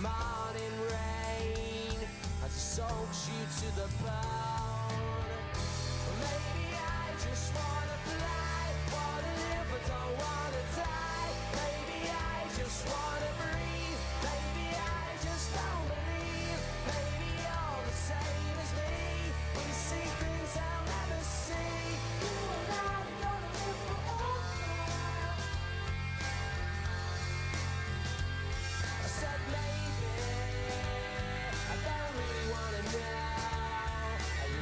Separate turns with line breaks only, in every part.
morning rain as it soaks you to the bone. Maybe I just wanna fly, wanna live but don't wanna die. Maybe I just wanna breathe, maybe I just don't believe. Maybe you're the same as me, we see things I'll never see. You and I are gonna live forever. I said maybe I don't really wanna know.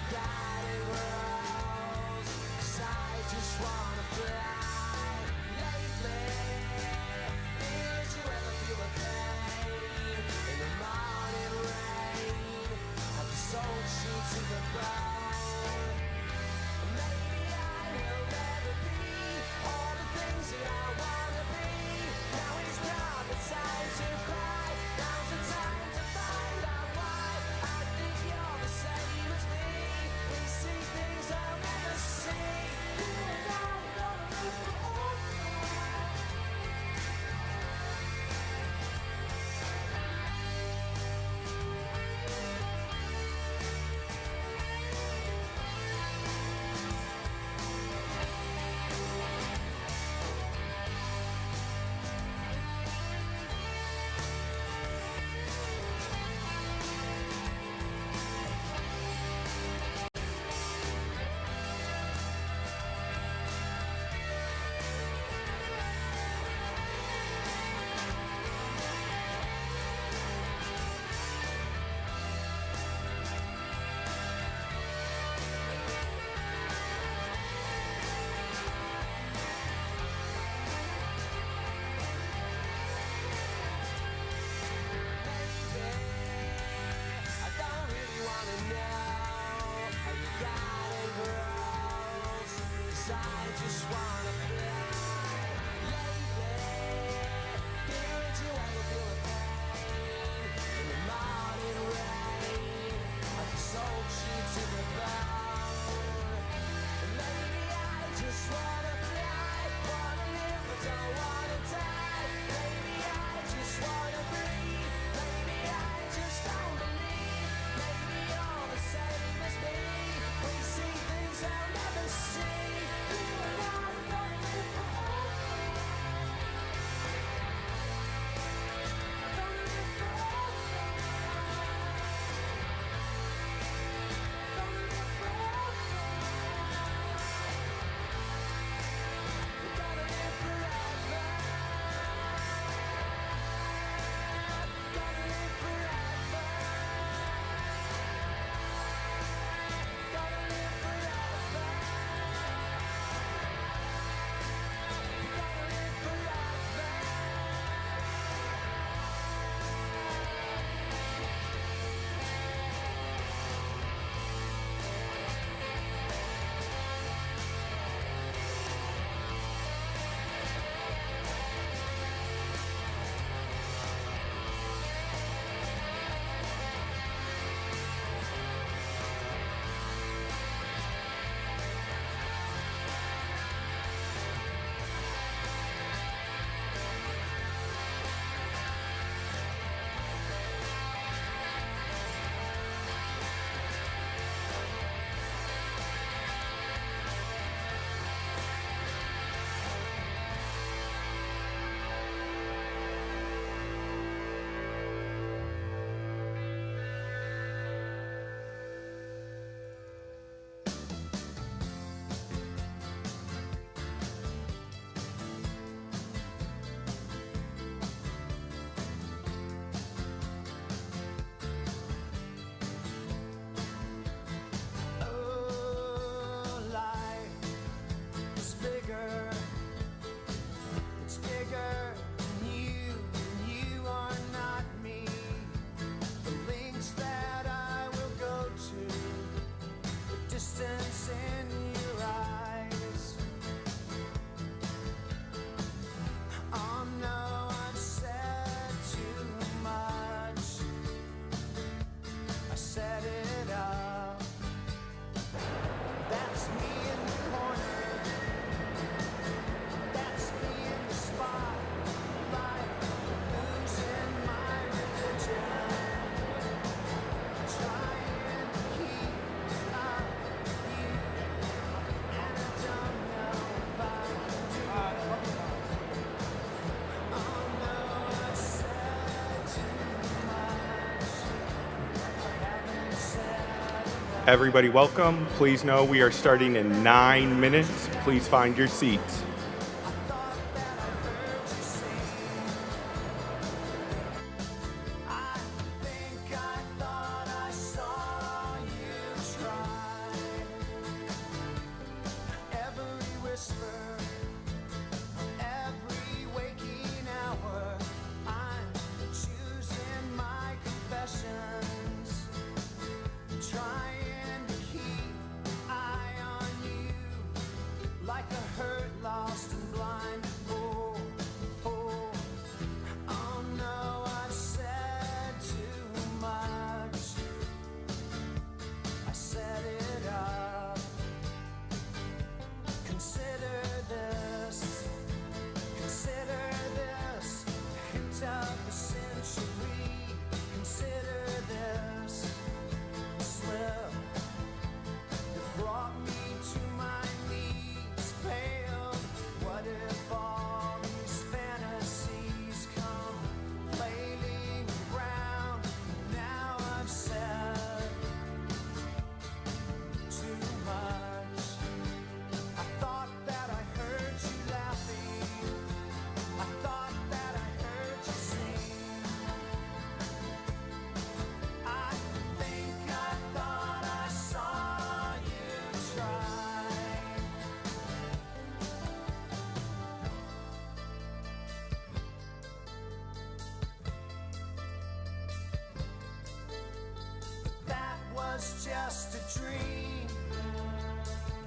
Everybody welcome. Please know we are starting in 9 minutes. Please find your seats.
Just a dream.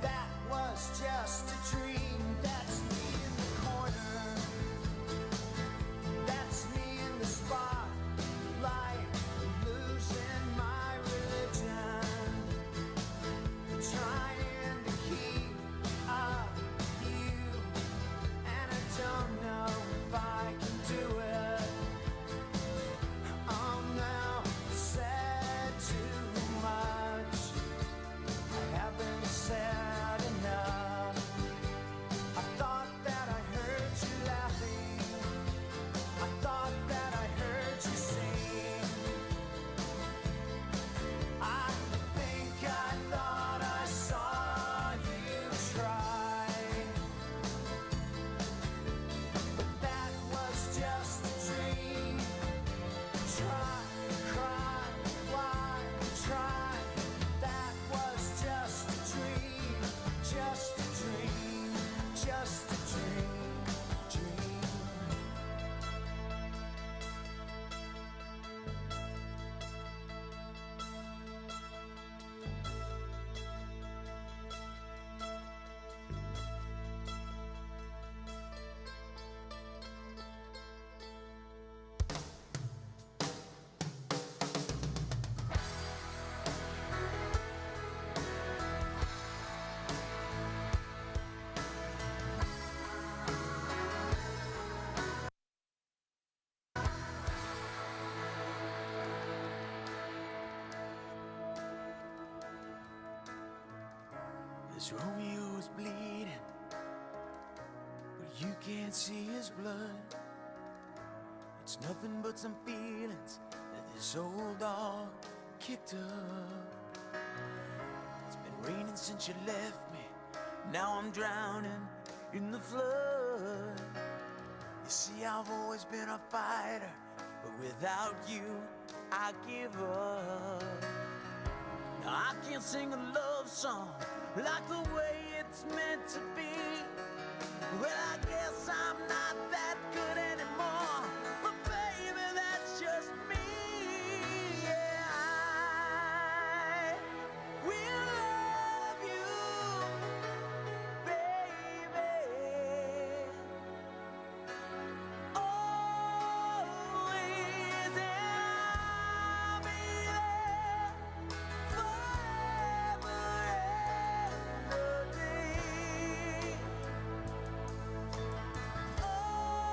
That was just a dream. That's me in the corner. That's me in the spotlight, losing my religion, trying to keep up you, and I don't know if I can do it. I'm now sad too much. I haven't said enough. I thought that I heard you laughing. I thought that I heard you sing. I think I thought I saw you try. But that was just a dream. Try, cry, why try? That was just a dream, just a dream, just a dream, dream. This Romeo's bleeding, but you can't see his blood. It's nothing but some feelings that this old dog kicked up. It's been raining since you left me. Now I'm drowning in the flood. You see, I've always been a fighter, but without you, I give up. Now I can't sing a love song like the way it's meant to be. Well, I guess I'm not that good anymore, but baby, that's just me. Yeah, I will love you, baby, always, and I'll be there forever and a day. Oh,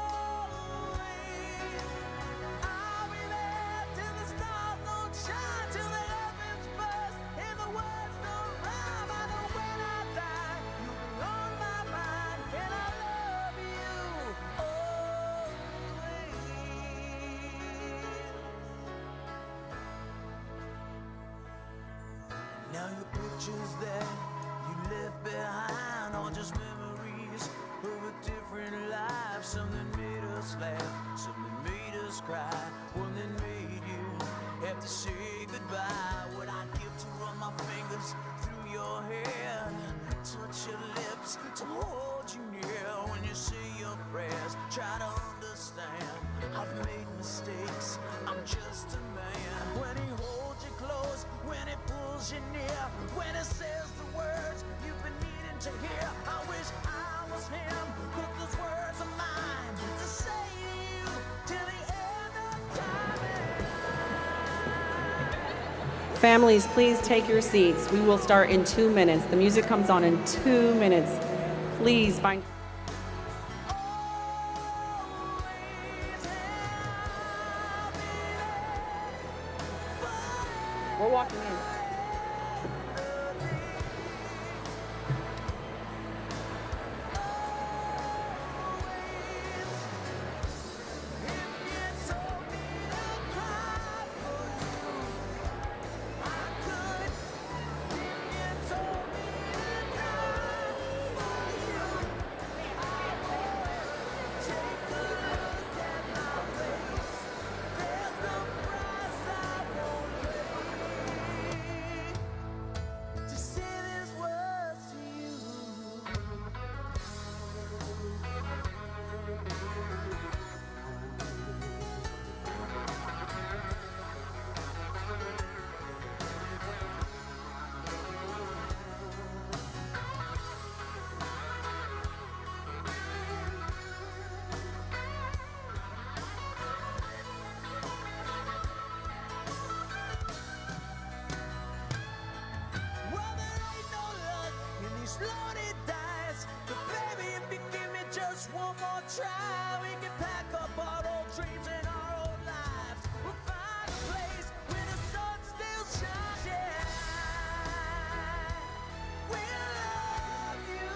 pictures that you left behind, or just memories of a different life. Something made us laugh, something made us cry, one that made you have to say goodbye. What I'd give to run my fingers through your hair, touch your lips, to hold you near when you say your prayers. Try to understand, I've made mistakes, I'm just a man. When he holds you close, when he pulls you near, when he says the words you've been needing to hear. I wish I was him, 'cause those words are mine to say to you till the end of time.
Families, please take your seats. We will start in 2 minutes. The music comes on in 2 minutes. Please find. We're walking in.
Slowly dies, but baby, if you give me just one more try, we can pack up our old dreams and our old lives. We'll find a place where the sun still shines. Yeah, we'll love you.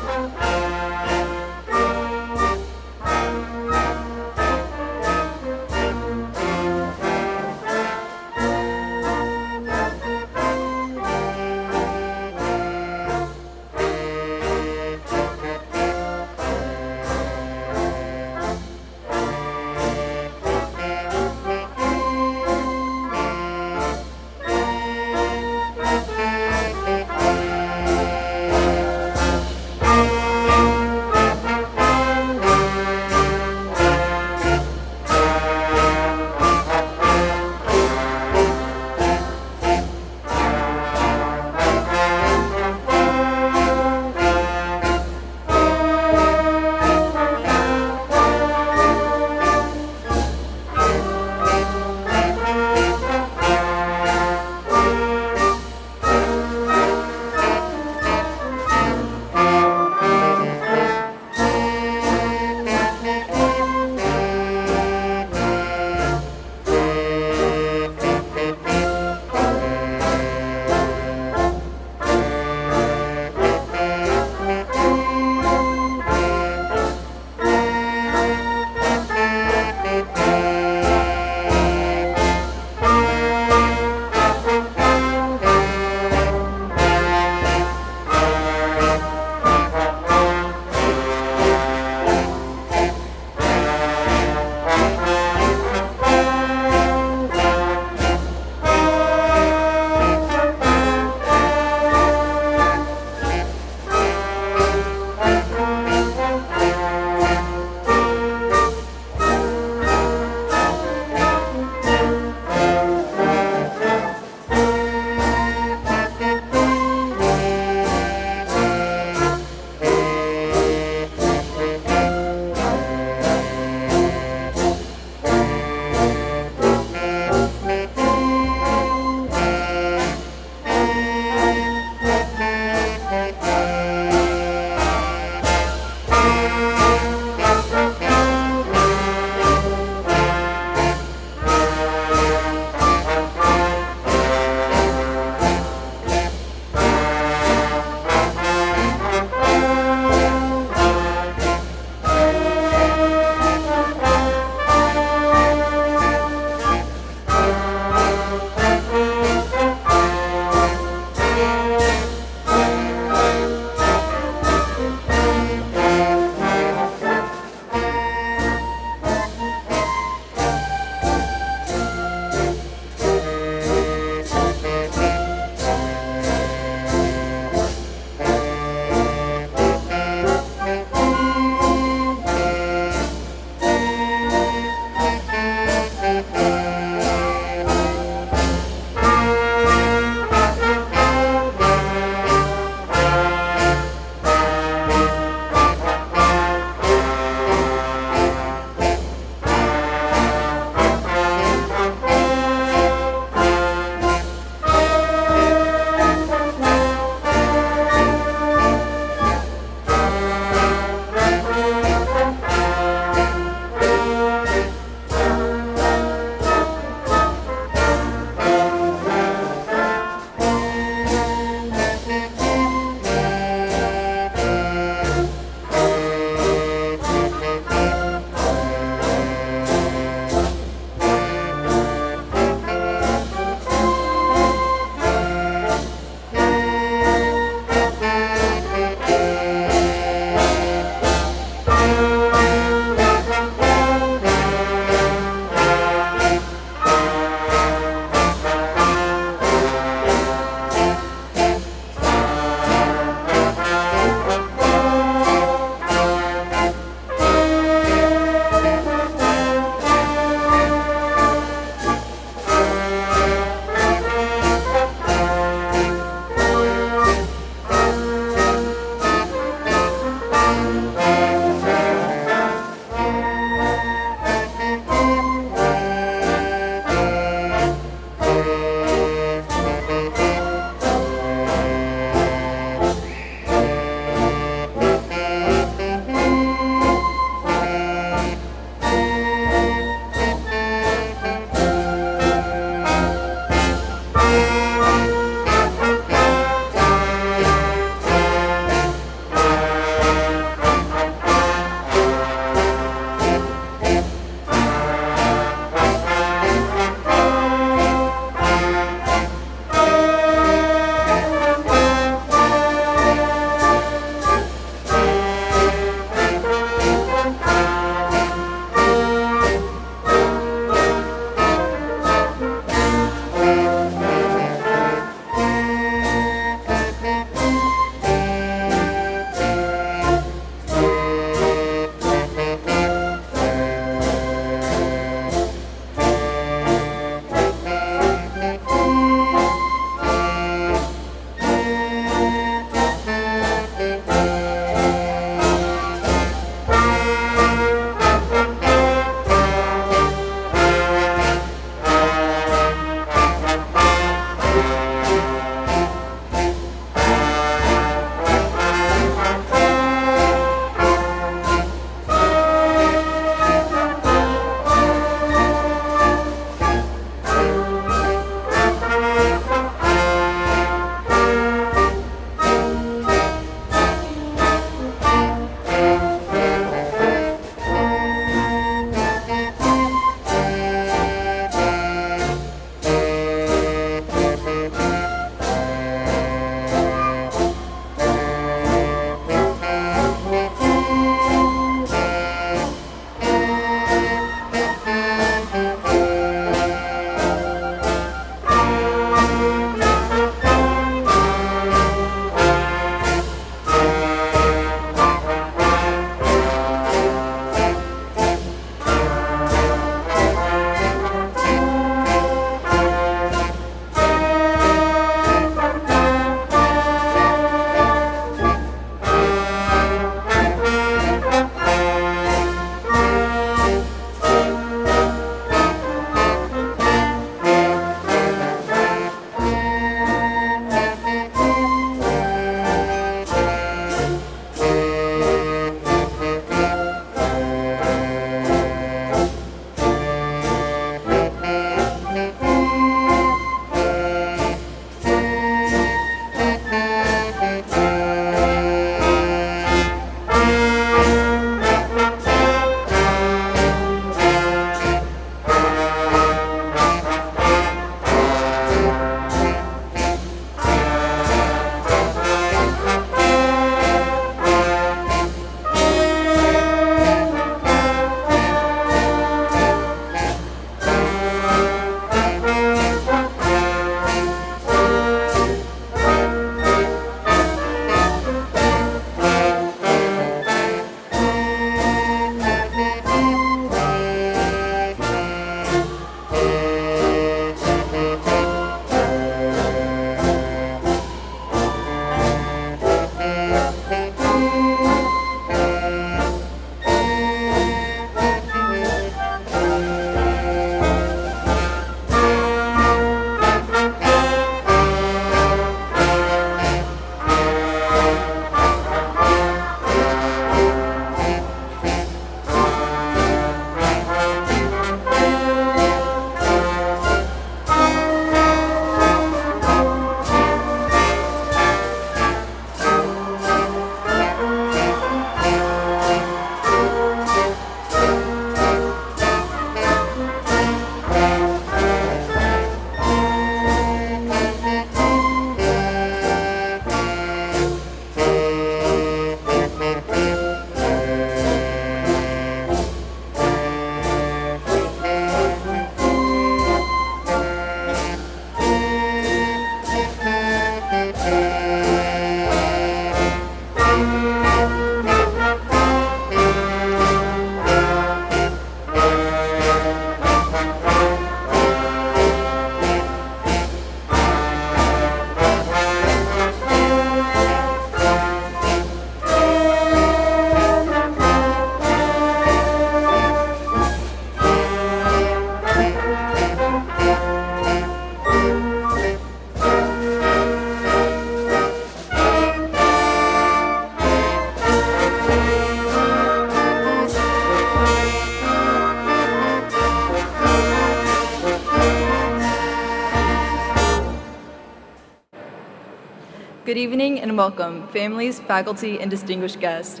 Good evening and welcome, families, faculty, and distinguished guests,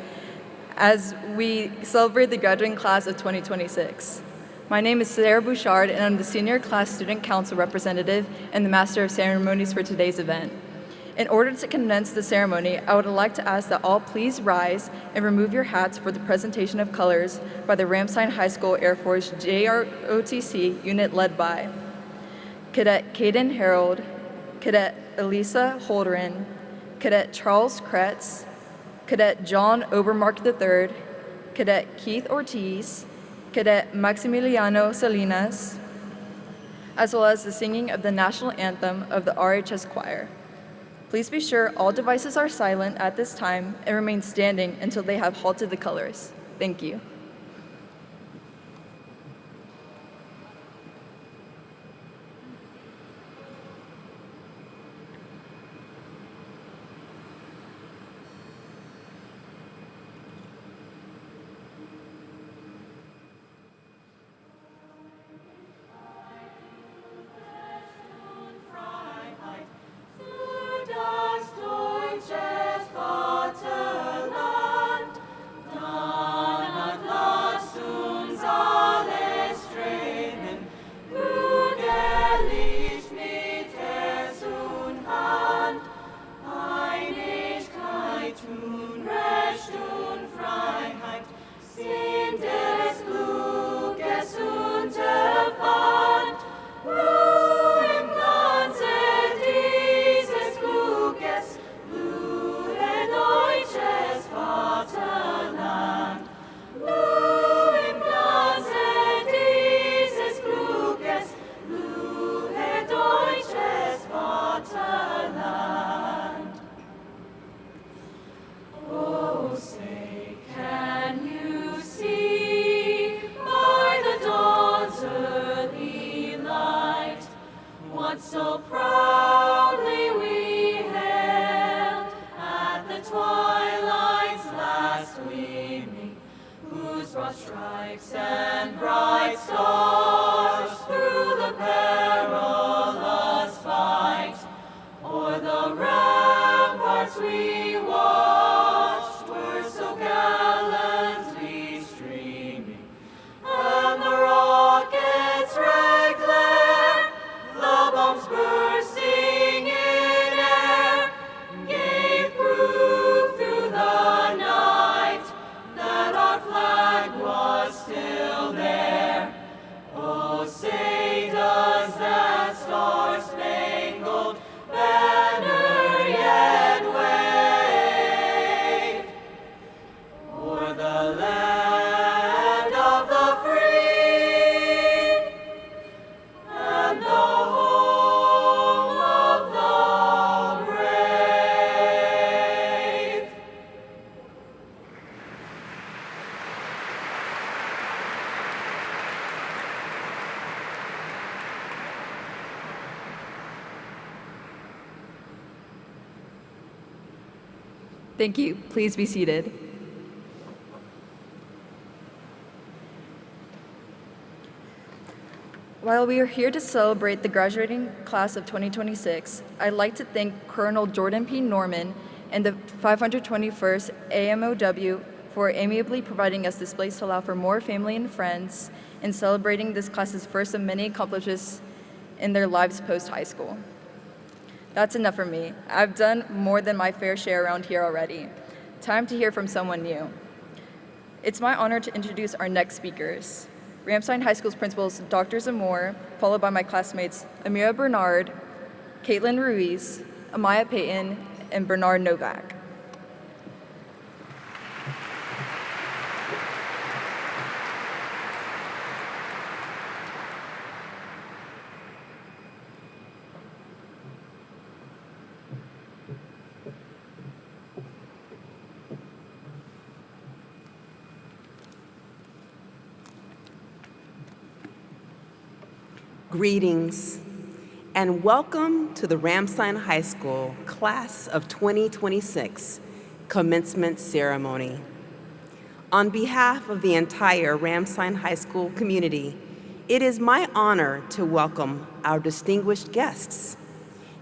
as we celebrate the graduating class of 2026. My name is Sarah Bouchard, and I'm the Senior Class Student Council Representative and the Master of Ceremonies for today's event. In order to condense the ceremony, I would like to ask that all please rise and remove your hats for the presentation of colors by the Ramstein High School Air Force JROTC unit led by Cadet Caden Harold, Cadet Elisa Holderin, Cadet Charles Kretz, Cadet John Obermark III, Cadet Keith Ortiz, Cadet Maximiliano Salinas, as well as the singing of the national anthem of the RHS Choir. Please be sure all devices are silent at this time and remain standing until they have halted the colors. Thank you.
So proudly we hailed at the twilight's last gleaming, whose broad stripes and bright stars through the perilous fight o'er the ramparts we watched were so gallantly streaming, and the rockets' red glare, the bombs bursting in air, gave proof through the night that our flag was still there. Oh, say does that star-spangled banner yet wave o'er the land of the free and the home of the brave.
Thank you. Please be seated. While we are here to celebrate the graduating class of 2026, I'd like to thank Colonel Jordan P. Norman and the 521st AMOW for amiably providing us this place to allow for more family and friends in celebrating this class's first of many accomplishments in their lives post-high school. That's enough for me. I've done more than my fair share around here already. Time to hear from someone new. It's my honor to introduce our next speakers. Ramstein High School's principals, Dr. Zamore, followed by my classmates Amira Bernard, Caitlin Ruiz, Amaya Payton, and Bernard Novak.
Greetings and welcome to the Ramstein High School Class of 2026 Commencement Ceremony. On behalf of the entire Ramstein High School community, it is my honor to welcome our distinguished guests,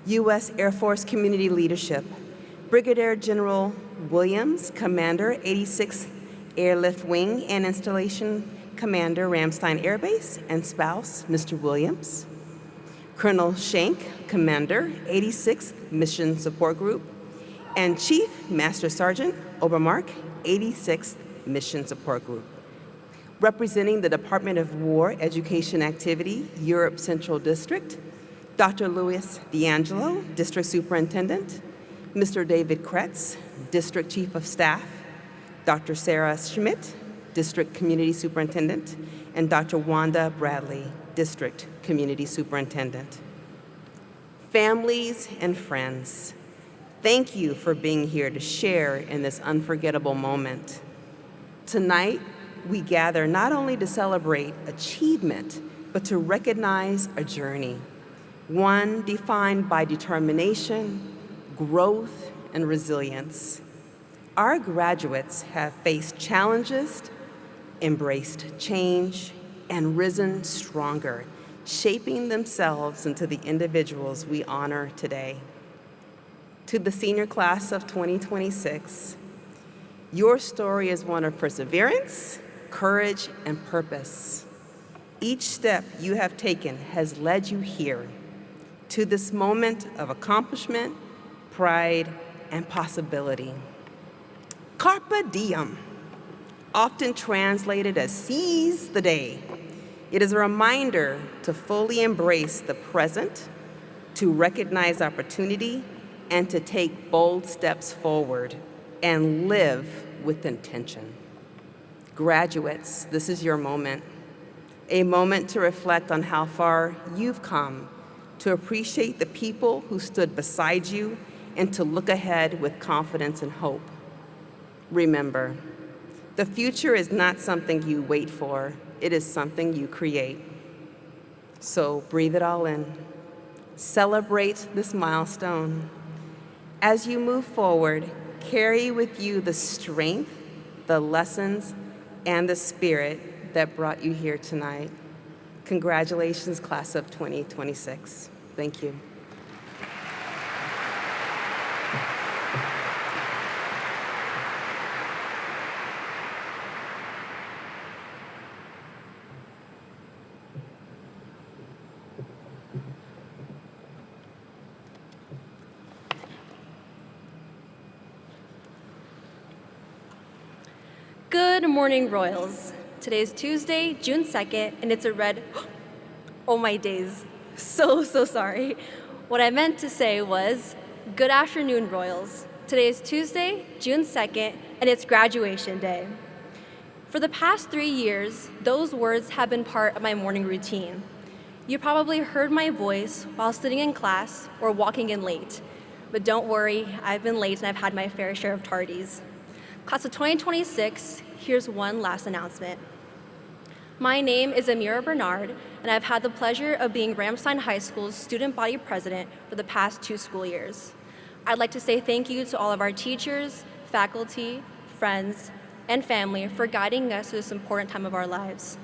U.S. Air Force community leadership, Brigadier General Williams, Commander, 86th Airlift Wing and Installation Commander, Ramstein Air Base, and spouse, Mr. Williams. Colonel Shank, Commander, 86th Mission Support Group, and Chief Master Sergeant Obermark, 86th Mission Support Group. Representing the Department of War Education Activity, Europe Central District, Dr. Louis D'Angelo, District Superintendent, Mr. David Kretz, District Chief of Staff, Dr. Sarah Schmidt, District Community Superintendent, and Dr. Wanda Bradley, District Community Superintendent. Families and friends, thank you for being here to share in this unforgettable moment. Tonight, we gather not only to celebrate achievement, but to recognize a journey, one defined by determination, growth, and resilience. Our graduates have faced challenges, embraced change, and risen stronger, shaping themselves into the individuals we honor today. To the senior class of 2026, your story is one of perseverance, courage, and purpose. Each step you have taken has led you here, to this moment of accomplishment, pride, and possibility. Carpe diem, often translated as seize the day. It is a reminder to fully embrace the present, to recognize opportunity, and to take bold steps forward and live with intention. Graduates, this is your moment, a moment to reflect on how far you've come, to appreciate the people who stood beside you, and to look ahead with confidence and hope. Remember, the future is not something you wait for, it is something you create. So breathe it all in. Celebrate this milestone. As you move forward, carry with you the strength, the lessons, and the spirit that brought you here tonight. Congratulations, class of 2026. Thank you.
Good morning, Royals. Today is Tuesday, June 2nd, and it's a red, oh my days, so sorry. What I meant to say was, good afternoon, Royals. Today is Tuesday, June 2nd, and it's graduation day. For the past 3 years, those words have been part of my morning routine. You probably heard my voice while sitting in class or walking in late, but don't worry, I've been late and I've had my fair share of tardies. Class of 2026, here's one last announcement. My name is Amira Bernard, and I've had the pleasure of being Ramstein High School's student body president for the past 2 school years. I'd like to say thank you to all of our teachers, faculty, friends, and family for guiding us through this important time of our lives.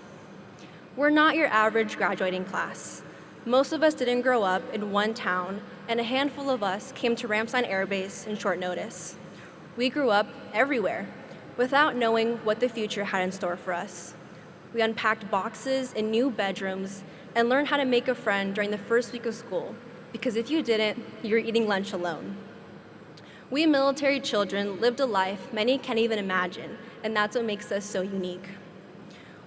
We're not your average graduating class. Most of us didn't grow up in one town, and a handful of us came to Ramstein Air Base in short notice. We grew up everywhere, without knowing what the future had in store for us. We unpacked boxes in new bedrooms and learned how to make a friend during the first week of school, because if you didn't, you were eating lunch alone. We military children lived a life many can't even imagine, and that's what makes us so unique.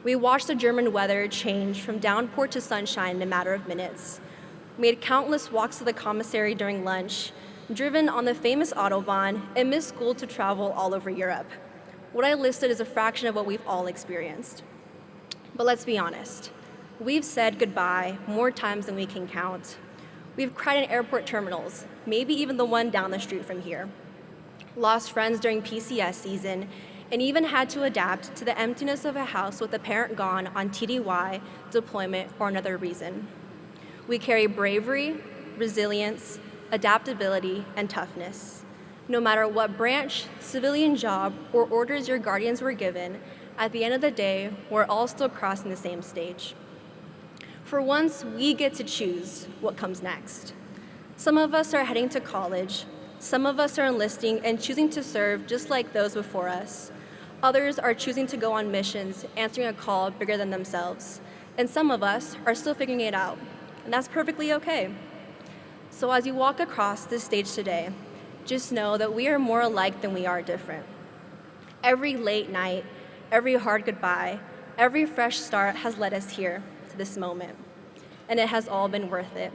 We watched the German weather change from downpour to sunshine in a matter of minutes. We made countless walks to the commissary during lunch, driven on the famous Autobahn, and missed school to travel all over Europe. What I listed is a fraction of what we've all experienced. But let's be honest, we've said goodbye more times than we can count. We've cried in airport terminals, maybe even the one down the street from here, lost friends during PCS season, and even had to adapt to the emptiness of a house with a parent gone on TDY, deployment, or another reason. We carry bravery, resilience, adaptability, and toughness. No matter what branch, civilian job, or orders your guardians were given, at the end of the day, we're all still crossing the same stage. For once, we get to choose what comes next. Some of us are heading to college, Some of us are enlisting and choosing to serve just like those before us. Others are choosing to go on missions, answering a call bigger than themselves. And some of us are still figuring it out, and that's perfectly okay. So as you walk across this stage today, just know that we are more alike than we are different. Every late night, every hard goodbye, every fresh start has led us here to this moment, and it has all been worth it.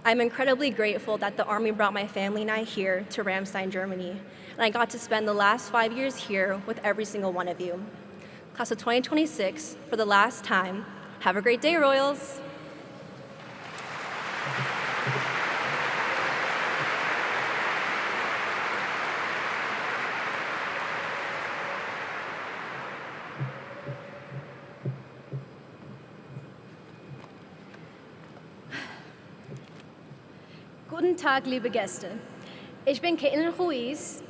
I'm incredibly grateful that the Army brought my family and I here to Ramstein, Germany, and I got to spend the last 5 years here with every single one of you. Class of 2026, for the last time, have a great day, Royals.
Guten Tag, liebe Gäste. Ich bin Caitlin Ruiz.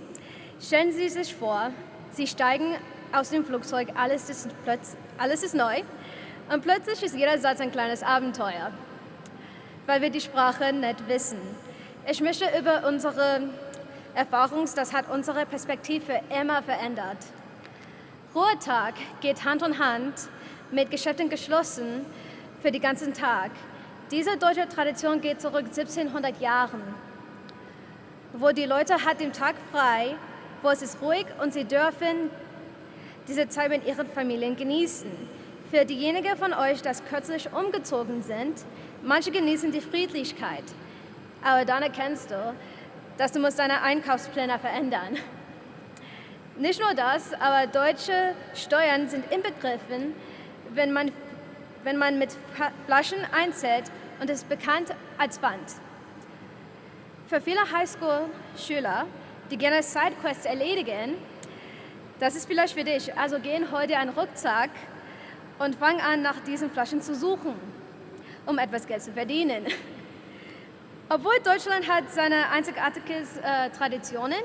Stellen Sie sich vor, Sie steigen aus dem Flugzeug, alles ist neu und plötzlich ist jeder Satz ein kleines Abenteuer, weil wir die Sprache nicht wissen. Ich möchte über unsere Erfahrung, das hat unsere Perspektive immer verändert. Ruhetag geht Hand in Hand mit Geschäften geschlossen für den ganzen Tag. Diese deutsche Tradition geht zurück 1700 Jahren, wo die Leute hat den Tag frei, wo es ist ruhig und sie dürfen diese Zeit mit ihren Familien genießen. Für diejenigen von euch, die kürzlich umgezogen sind, manche genießen die Friedlichkeit. Aber dann erkennst du, dass du musst deine Einkaufspläne verändern. Nicht nur das, aber deutsche Steuern sind inbegriffen, wenn man mit Flaschen einzählt und ist bekannt als Pfand. Für viele Highschool-Schüler, die gerne Sidequests erledigen, das ist vielleicht für dich. Also gehen heute einen Rucksack und fang an, nach diesen Flaschen zu suchen, um etwas Geld zu verdienen. Obwohl Deutschland hat seine einzigartigen Traditionen,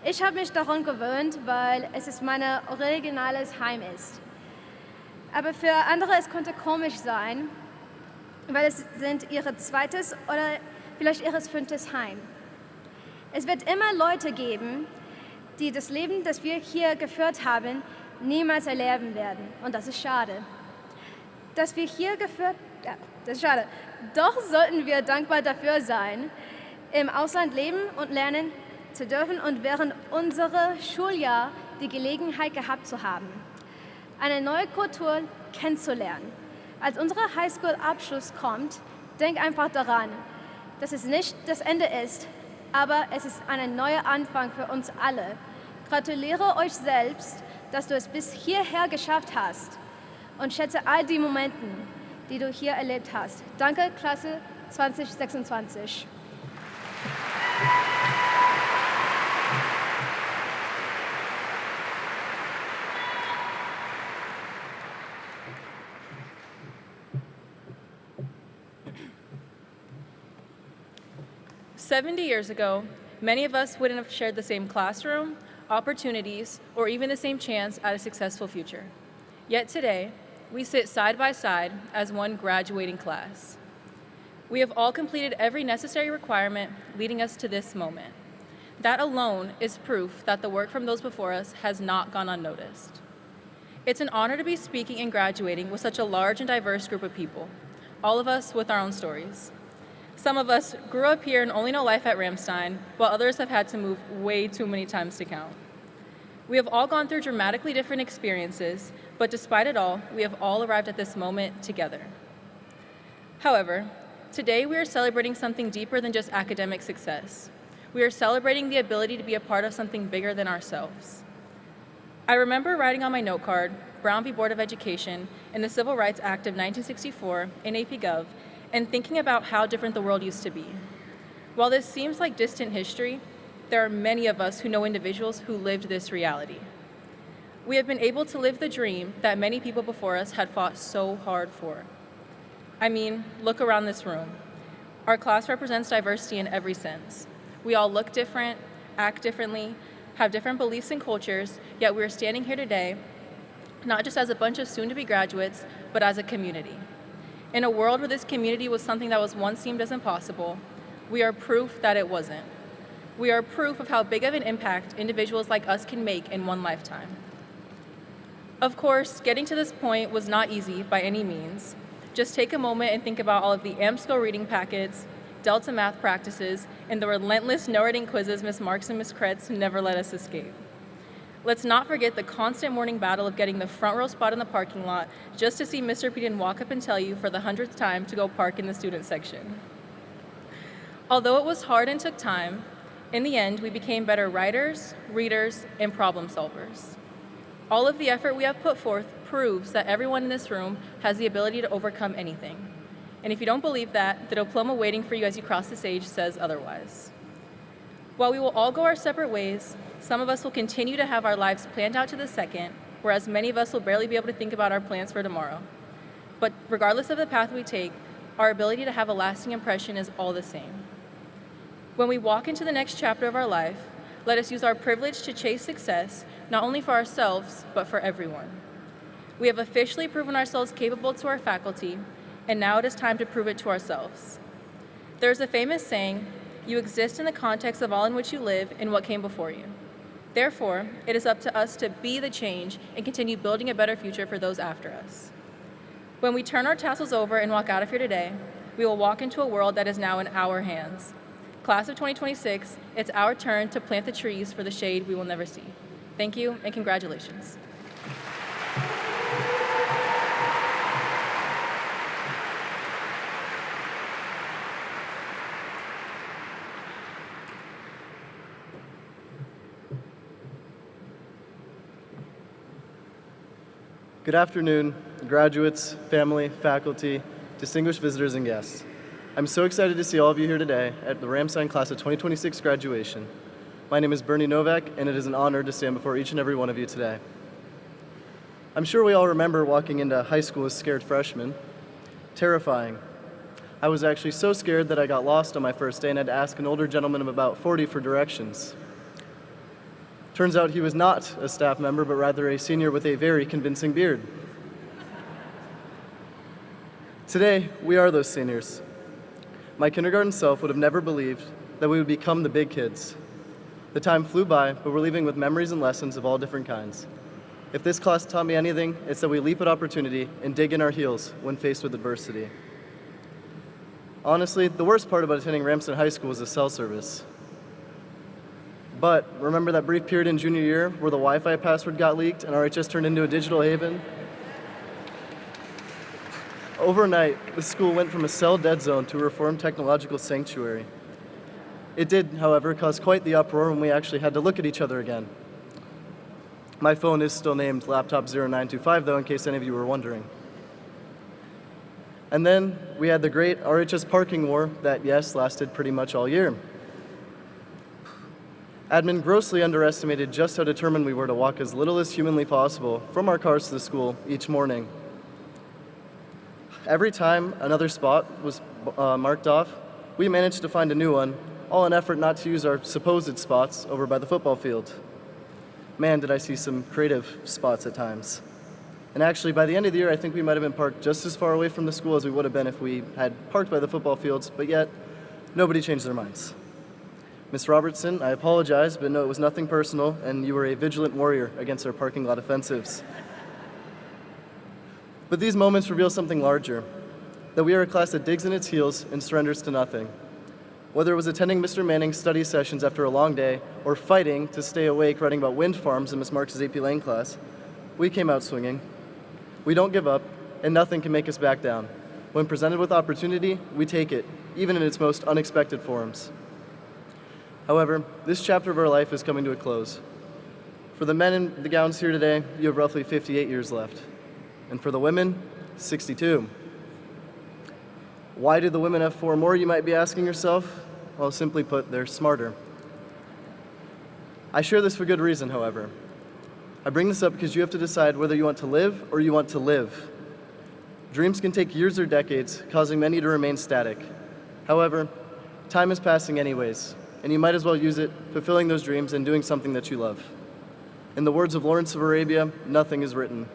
ich habe mich daran gewöhnt, weil es mein originales Heim ist. Aber für andere es konnte komisch sein, weil es sind ihr zweites oder vielleicht ihr 5. Heim. Es wird immer Leute geben, die das Leben, das wir hier geführt haben, niemals erleben werden. Und das ist schade. Das ist schade. Doch sollten wir dankbar dafür sein, im Ausland leben und lernen zu dürfen und während unserer Schuljahr die Gelegenheit gehabt zu haben, eine neue Kultur kennenzulernen. Als unser Highschool-Abschluss kommt, denk einfach daran, dass es nicht das Ende ist, aber es ist ein neuer Anfang für uns alle. Gratuliere euch selbst, dass du es bis hierher geschafft hast und schätze all die Momente, die du hier erlebt hast. Danke, Klasse 2026.
"70 years ago, many of us wouldn't have shared the same classroom, opportunities, or even the same chance at a successful future. Yet today, we sit side by side as one graduating class. We have all completed every necessary requirement leading us to this moment. That alone is proof that the work from those before us has not gone unnoticed. It's an honor to be speaking and graduating with such a large and diverse group of people, all of us with our own stories. Some of us grew up here and only know life at Ramstein, while others have had to move way too many times to count. We have all gone through dramatically different experiences, but despite it all, we have all arrived at this moment together. However, today we are celebrating something deeper than just academic success. We are celebrating the ability to be a part of something bigger than ourselves. I remember writing on my note card, Brown v. Board of Education, and the Civil Rights Act of 1964 in AP Gov, and thinking about how different the world used to be. While this seems like distant history, there are many of us who know individuals who lived this reality. We have been able to live the dream that many people before us had fought so hard for. I mean, look around this room. Our class represents diversity in every sense. We all look different, act differently, have different beliefs and cultures, yet we are standing here today, not just as a bunch of soon-to-be graduates, but as a community. In a world where this community was something that was once seemed as impossible, we are proof that it wasn't. We are proof of how big of an impact individuals like us can make in one lifetime. Of course, getting to this point was not easy by any means. Just take a moment and think about all of the AMSCO reading packets, Delta math practices, and the relentless no-writing quizzes Ms. Marks and Ms. Kretz never let us escape. Let's not forget the constant morning battle of getting the front row spot in the parking lot just to see Mr. Peden walk up and tell you for the 100th time to go park in the student section. Although it was hard and took time, in the end, we became better writers, readers, and problem solvers. All of the effort we have put forth proves that everyone in this room has the ability to overcome anything. And if you don't believe that, the diploma waiting for you as you cross the stage says otherwise. While we will all go our separate ways, some of us will continue to have our lives planned out to the second, whereas many of us will barely be able to think about our plans for tomorrow. But regardless of the path we take, our ability to have a lasting impression is all the same. When we walk into the next chapter of our life, let us use our privilege to chase success, not only for ourselves, but for everyone. We have officially proven ourselves capable to our faculty, and now it is time to prove it to ourselves. There's a famous saying, "You exist in the context of all in which you live and what came before you." Therefore, it is up to us to be the change and continue building a better future for those after us. When we turn our tassels over and walk out of here today, we will walk into a world that is now in our hands. Class of 2026, it's our turn to plant the trees for the shade we will never see. Thank you and congratulations.
Good afternoon, graduates, family, faculty, distinguished visitors, and guests. I'm so excited to see all of you here today at the Ramstein Class of 2026 graduation. My name is Bernie Novak, and it is an honor to stand before each and every one of you today. I'm sure we all remember walking into high school as scared freshmen. Terrifying. I was actually so scared that I got lost on my first day and had to ask an older gentleman of about 40 for directions. Turns out he was not a staff member, but rather a senior with a very convincing beard. Today, we are those seniors. My kindergarten self would have never believed that we would become the big kids. The time flew by, but we're leaving with memories and lessons of all different kinds. If this class taught me anything, it's that we leap at opportunity and dig in our heels when faced with adversity. Honestly, the worst part about attending Ramstein High School is the cell service. But remember that brief period in junior year where the Wi-Fi password got leaked and RHS turned into a digital haven? Overnight, the school went from a cell dead zone to a reformed technological sanctuary. It did, however, cause quite the uproar when we actually had to look at each other again. My phone is still named Laptop 0925, though, in case any of you were wondering. And then we had the great RHS parking war that, yes, lasted pretty much all year. Admin grossly underestimated just how determined we were to walk as little as humanly possible from our cars to the school each morning. Every time another spot was marked off, we managed to find a new one, all in effort not to use our supposed spots over by the football field. Man, did I see some creative spots at times. And actually, by the end of the year, I think we might have been parked just as far away from the school as we would have been if we had parked by the football fields, but yet, nobody changed their minds. Ms. Robertson, I apologize, but no, it was nothing personal, and you were a vigilant warrior against our parking lot offensives. But these moments reveal something larger, that we are a class that digs in its heels and surrenders to nothing. Whether it was attending Mr. Manning's study sessions after a long day, or fighting to stay awake writing about wind farms in Ms. Marks' AP Lang class, we came out swinging. We don't give up, and nothing can make us back down. When presented with opportunity, we take it, even in its most unexpected forms. However, this chapter of our life is coming to a close. For the men in the gowns here today, you have roughly 58 years left. And for the women, 62. Why do the women have 4 more, you might be asking yourself? Well, simply put, they're smarter. I share this for good reason, however. I bring this up because you have to decide whether you want to live or you want to live. Dreams can take years or decades, causing many to remain static. However, time is passing anyways, and you might as well use it fulfilling those dreams and doing something that you love. In the words of Lawrence of Arabia, nothing is written.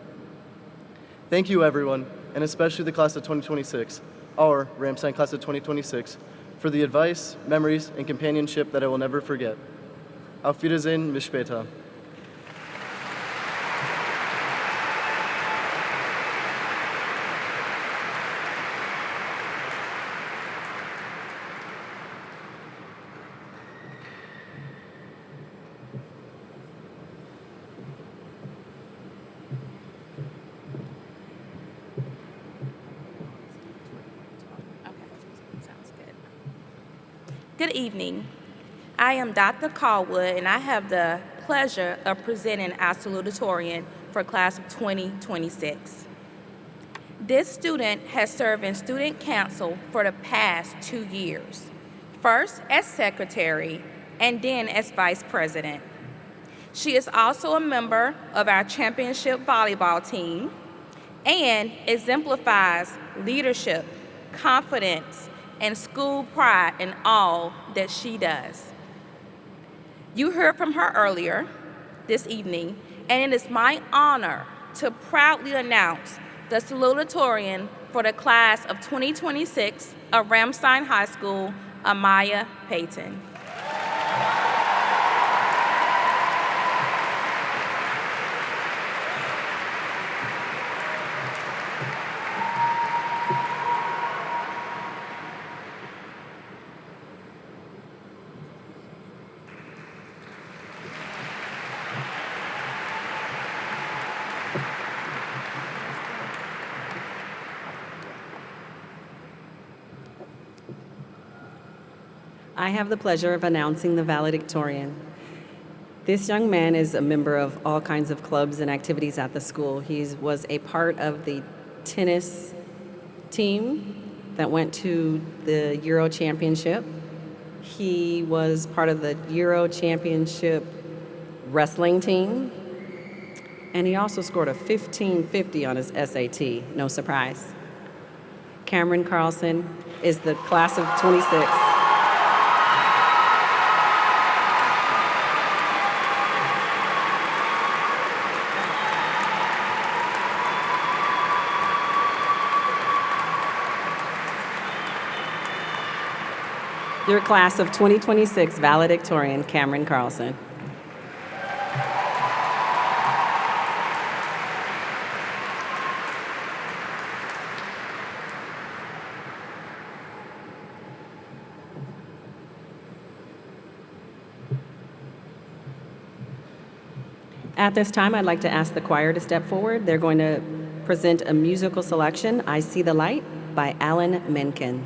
Thank you, everyone, and especially the class of 2026, our Ramstein class of 2026, for the advice, memories, and companionship that I will never forget. Auf Wiedersehen, bis später.
Sounds good. Good evening. I am Dr. Caldwood, and I have the pleasure of presenting our salutatorian for class of 2026. This student has served in student council for the past 2 years, first as secretary and then as vice president. She is also a member of our championship volleyball team and exemplifies leadership, confidence, and school pride in all that she does. You heard from her earlier this evening, and it is my honor to proudly announce the salutatorian for the class of 2026 of Ramstein High School, Amaya Payton.
I have the pleasure of announcing the valedictorian. This young man is a member of all kinds of clubs and activities at the school. He was a part of the tennis team that went to the Euro Championship. He was part of the Euro Championship wrestling team. And he also scored a 1550 on his SAT, no surprise. Cameron Carlson is the class of 26. Your class of 2026 valedictorian, Cameron Carlson. At this time, I'd like to ask the choir to step forward. They're going to present a musical selection, I See the Light, by Alan Menken.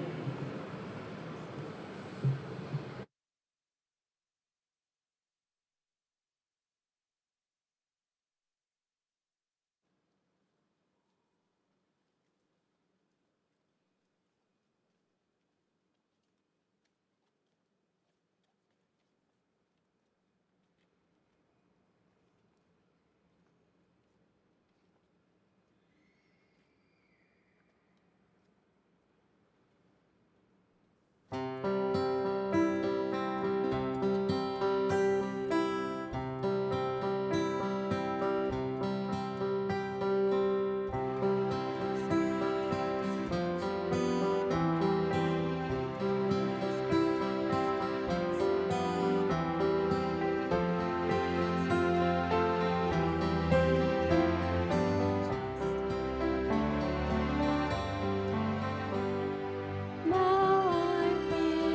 Now I'm here.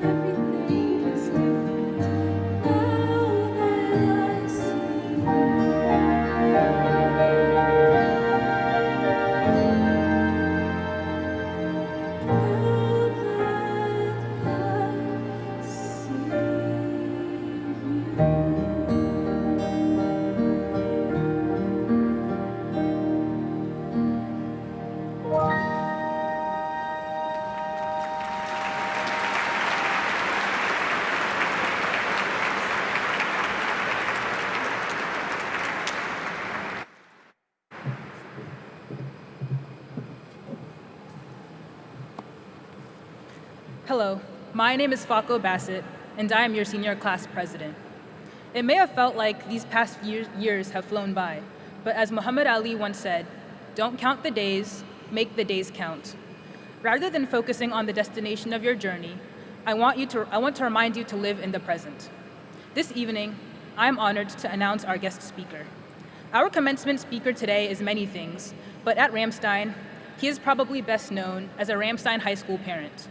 Everything is different now that I see. Now that I
Hello, my name is Fako Bassett, and I am your senior class president. It may have felt like these past few years have flown by, but as Muhammad Ali once said, don't count the days, make the days count. Rather than focusing on the destination of your journey, I want to remind you to live in the present. This evening, I am honored to announce our guest speaker. Our commencement speaker today is many things, but at Ramstein, he is probably best known as a Ramstein High School parent.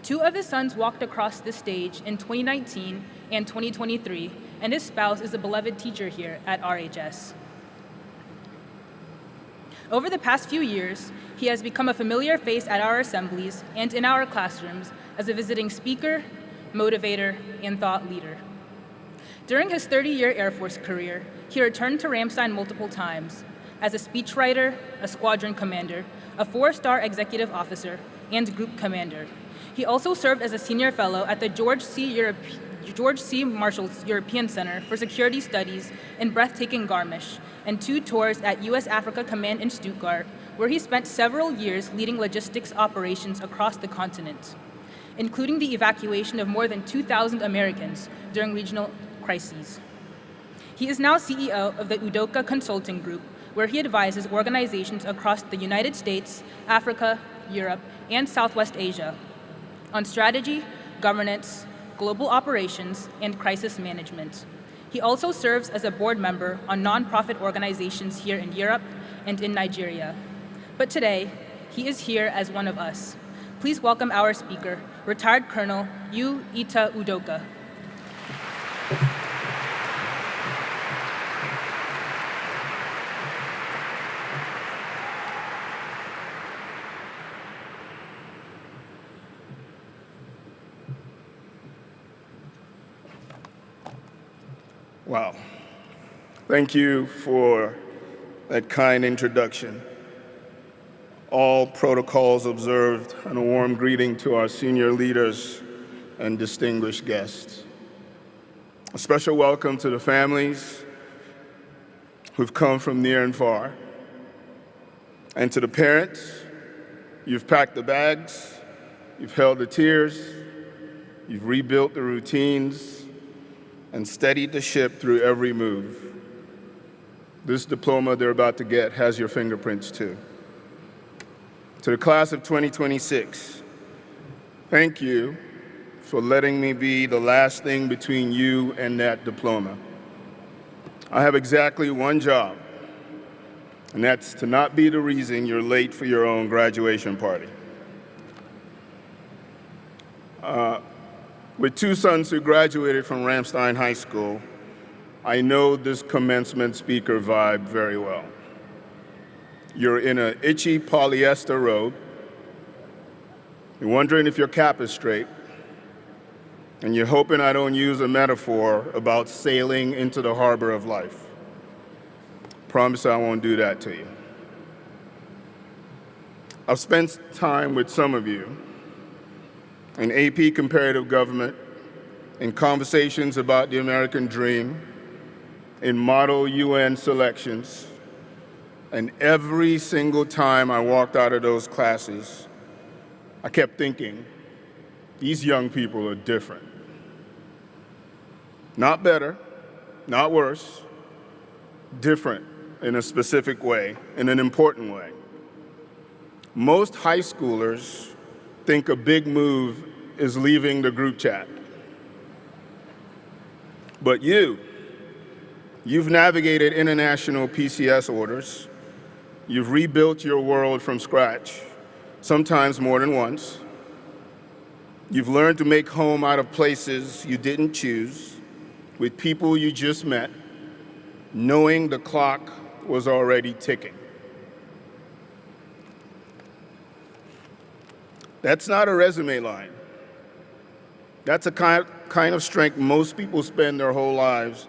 2 of his sons walked across this stage in 2019 and 2023, and his spouse is a beloved teacher here at RHS. Over the past few years, he has become a familiar face at our assemblies and in our classrooms as a visiting speaker, motivator, and thought leader. During his 30-year Air Force career, he returned to Ramstein multiple times as a speechwriter, a squadron commander, a 4-star executive officer, and group commander. He also served as a senior fellow at the George C. Marshall's European Center for Security Studies in breathtaking Garmisch, and 2 tours at U.S. Africa Command in Stuttgart, where he spent several years leading logistics operations across the continent, including the evacuation of more than 2,000 Americans during regional crises. He is now CEO of the Udoka Consulting Group, where he advises organizations across the United States, Africa, Europe, and Southwest Asia on strategy, governance, global operations, and crisis management. He also serves as a board member on nonprofit organizations here in Europe and in Nigeria. But today, he is here as one of us. Please welcome our speaker, retired Colonel Yu Ita Udoka.
Wow. Thank you for that kind introduction. All protocols observed, and a warm greeting to our senior leaders and distinguished guests. A special welcome to the families who've come from near and far. And to the parents, you've packed the bags, you've held the tears, you've rebuilt the routines, and steadied the ship through every move. This diploma they're about to get has your fingerprints too. To the class of 2026, thank you for letting me be the last thing between you and that diploma. I have exactly one job, and that's to not be the reason you're late for your own graduation party. With 2 sons who graduated from Ramstein High School, I know this commencement speaker vibe very well. You're in an itchy polyester robe, you're wondering if your cap is straight, and you're hoping I don't use a metaphor about sailing into the harbor of life. Promise I won't do that to you. I've spent time with some of you in AP Comparative Government, in conversations about the American dream, in model UN selections, and every single time I walked out of those classes, I kept thinking, these young people are different. Not better, not worse, different in a specific way, in an important way. Most high schoolers think a big move is leaving the group chat. But you've navigated international PCS orders, you've rebuilt your world from scratch, sometimes more than once. You've learned to make home out of places you didn't choose, with people you just met, knowing the clock was already ticking. That's not a resume line. That's a kind of strength most people spend their whole lives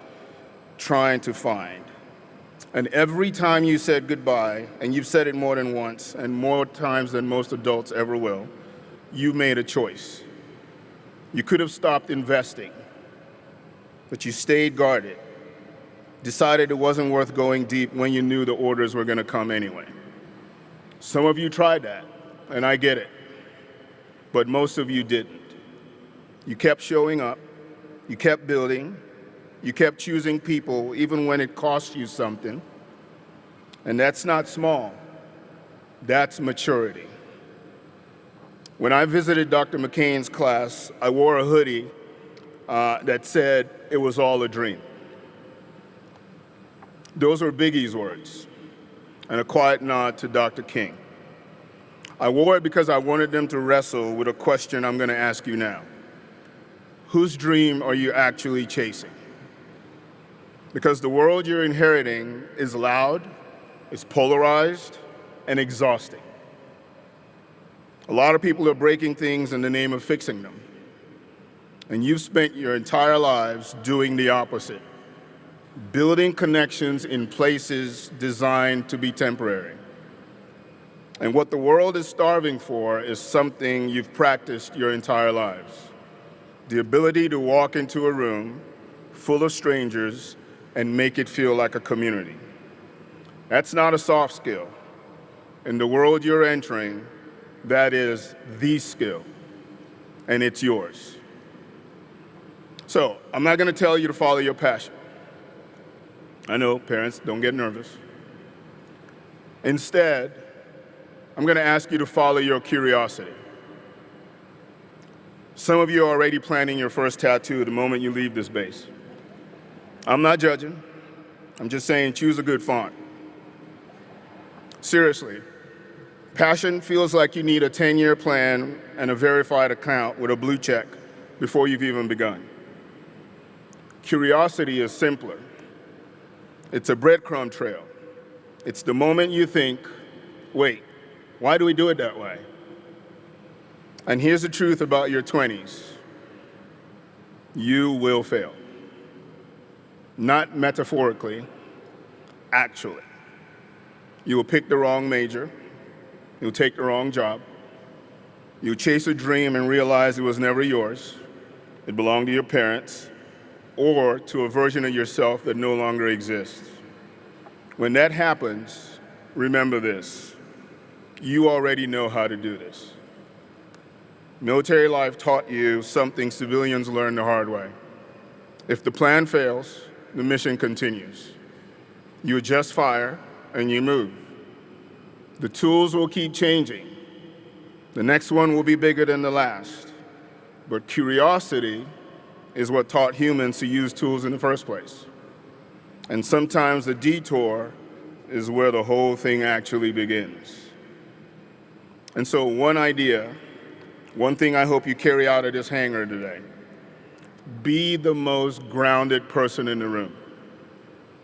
trying to find. And every time you said goodbye, and you've said it more than once, and more times than most adults ever will, you made a choice. You could have stopped investing, but you stayed guarded, decided it wasn't worth going deep when you knew the orders were going to come anyway. Some of you tried that, and I get it, but most of you didn't. You kept showing up, you kept building, you kept choosing people even when it cost you something, and that's not small, that's maturity. When I visited Dr. McCain's class, I wore a hoodie that said it was all a dream. Those were Biggie's words, and a quiet nod to Dr. King. I wore it because I wanted them to wrestle with a question I'm going to ask you now. Whose dream are you actually chasing? Because the world you're inheriting is loud, it's polarized, and exhausting. A lot of people are breaking things in the name of fixing them. And you've spent your entire lives doing the opposite, building connections in places designed to be temporary. And what the world is starving for is something you've practiced your entire lives. The ability to walk into a room full of strangers and make it feel like a community. That's not a soft skill. In the world you're entering, that is the skill, and it's yours. So, I'm not going to tell you to follow your passion. I know, parents, don't get nervous. Instead, I'm going to ask you to follow your curiosity. Some of you are already planning your first tattoo the moment you leave this base. I'm not judging. I'm just saying choose a good font. Seriously, passion feels like you need a 10-year plan and a verified account with a blue check before you've even begun. Curiosity is simpler. It's a breadcrumb trail. It's the moment you think, wait, why do we do it that way? And here's the truth about your 20s. You will fail. Not metaphorically, actually. You will pick the wrong major. You'll take the wrong job. You'll chase a dream and realize it was never yours. It belonged to your parents or to a version of yourself that no longer exists. When that happens, remember this. You already know how to do this. Military life taught you something civilians learn the hard way. If the plan fails, the mission continues. You adjust fire and you move. The tools will keep changing. The next one will be bigger than the last. But curiosity is what taught humans to use tools in the first place. And sometimes the detour is where the whole thing actually begins. And so one idea, one thing I hope you carry out of this hangar today, be the most grounded person in the room.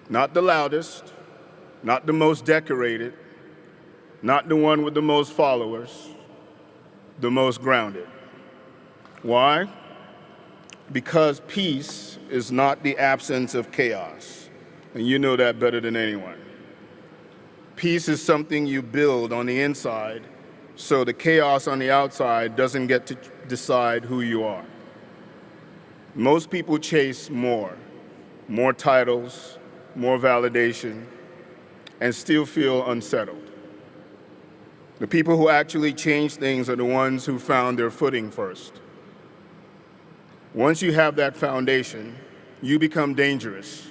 Not the loudest, not the most decorated, not the one with the most followers, the most grounded. Why? Because peace is not the absence of chaos, and you know that better than anyone. Peace is something you build on the inside so the chaos on the outside doesn't get to decide who you are. Most people chase more titles, more validation, and still feel unsettled. The people who actually change things are the ones who found their footing first. Once you have that foundation, you become dangerous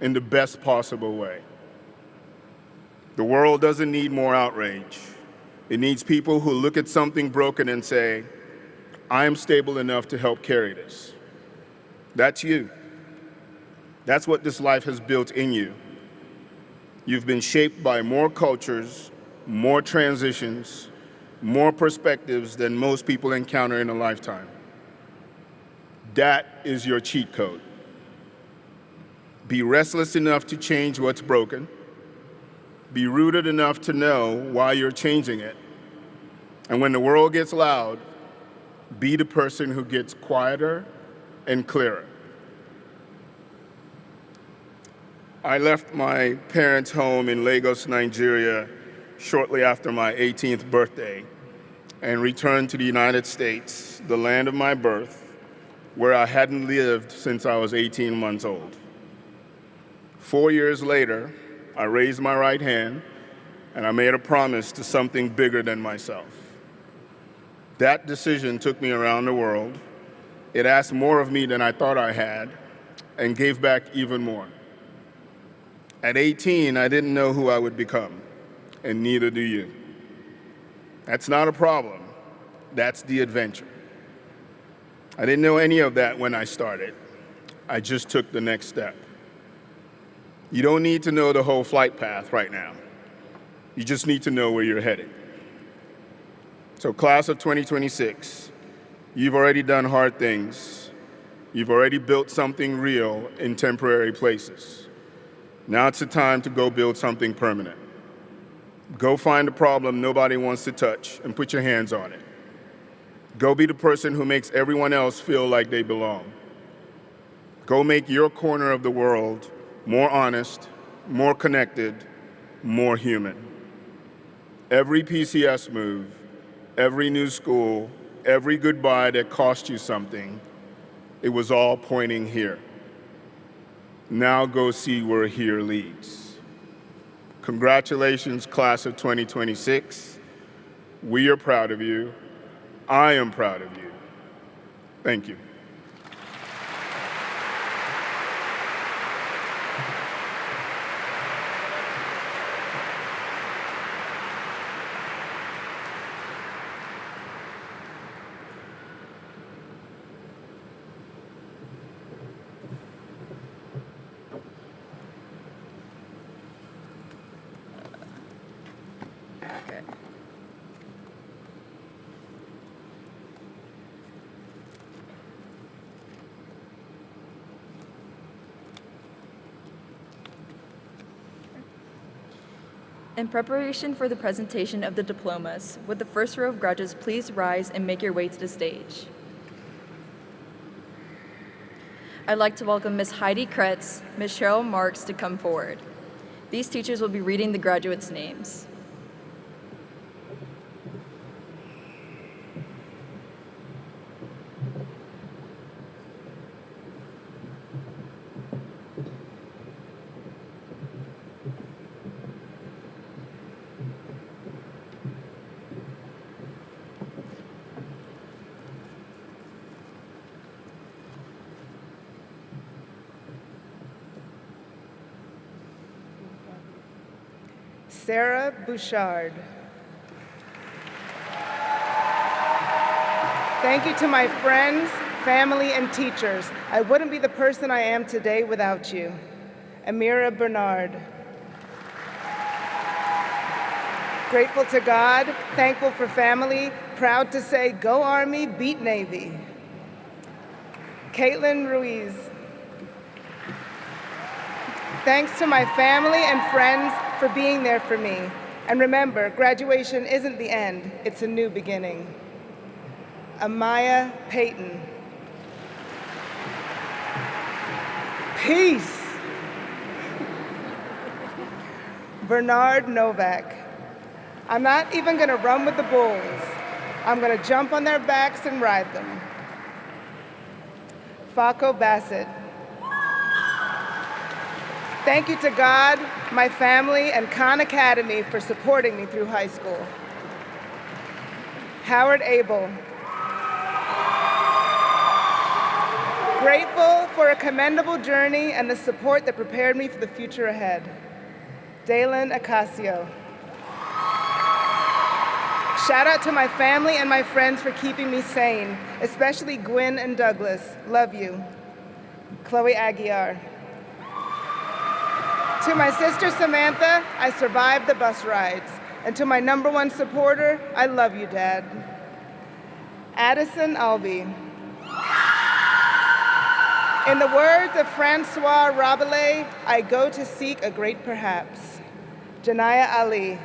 in the best possible way. The world doesn't need more outrage. It needs people who look at something broken and say, I am stable enough to help carry this. That's you. That's what this life has built in you. You've been shaped by more cultures, more transitions, more perspectives than most people encounter in a lifetime. That is your cheat code. Be restless enough to change what's broken. Be rooted enough to know why you're changing it. And when the world gets loud, be the person who gets quieter and clearer. I left my parents' home in Lagos, Nigeria, shortly after my 18th birthday and returned to the United States, the land of my birth, where I hadn't lived since I was 18 months old. 4 years later, I raised my right hand and I made a promise to something bigger than myself. That decision took me around the world. It asked more of me than I thought I had and gave back even more. At 18, I didn't know who I would become, and neither do you. That's not a problem. That's the adventure. I didn't know any of that when I started. I just took the next step. You don't need to know the whole flight path right now. You just need to know where you're headed. So class of 2026, you've already done hard things. You've already built something real in temporary places. Now it's the time to go build something permanent. Go find a problem nobody wants to touch and put your hands on it. Go be the person who makes everyone else feel like they belong. Go make your corner of the world more honest, more connected, more human. Every PCS move, every new school, every goodbye that cost you something, it was all pointing here. Now go see where here leads. Congratulations, class of 2026. We are proud of you. I am proud of you. Thank you.
Okay. In preparation for the presentation of the diplomas, would the first row of graduates please rise and make your way to the stage? I'd like to welcome Ms. Heidi Kretz, Ms. Cheryl Marks to come forward. These teachers will be reading the graduates' names.
Sarah Bouchard. Thank you to my friends, family, and teachers. I wouldn't be the person I am today without you. Amira Bernard. Grateful to God, thankful for family, proud to say, go Army, beat Navy. Caitlin Ruiz. Thanks to my family and friends for being there for me. And remember, graduation isn't the end, it's a new beginning. Amaya Payton. Peace. Bernard Novak. I'm not even gonna run with the bulls. I'm gonna jump on their backs and ride them. Faco Bassett. Thank you to God, my family, and Khan Academy for supporting me through high school. Howard Abel. Grateful for a commendable journey and the support that prepared me for the future ahead. Dalen Acasio. Shout out to my family and my friends for keeping me sane, especially Gwen and Douglas. Love you. Chloe Aguiar. To my sister Samantha, I survived the bus rides. And to my #1 supporter, I love you, Dad. Addison Albee. In the words of Francois Rabelais, I go to seek a great perhaps. Janaya Ali.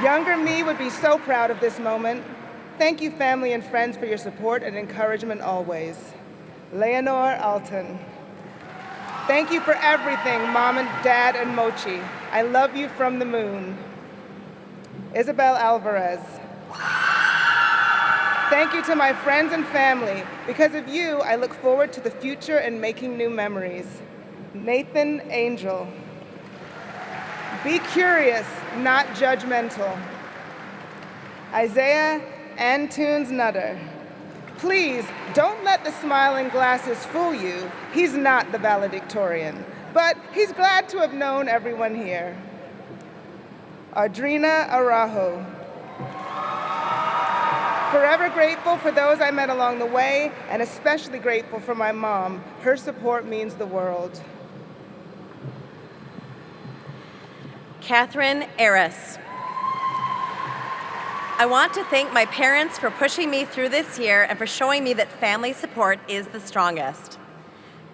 Younger me would be so proud of this moment. Thank you, family and friends, for your support and encouragement always. Leonore Alton. Thank you for everything, Mom and Dad and Mochi. I love you from the moon. Isabel Alvarez. Thank you to my friends and family. Because of you, I look forward to the future and making new memories. Nathan Angel. Be curious, not judgmental. Isaiah Antunes Nutter. Please, don't let the smiling glasses fool you. He's not the valedictorian, but he's glad to have known everyone here. Audrina Araujo. Forever grateful for those I met along the way, and especially grateful for my mom. Her support means the world.
Catherine Eris. I want to thank my parents for pushing me through this year and for showing me that family support is the strongest.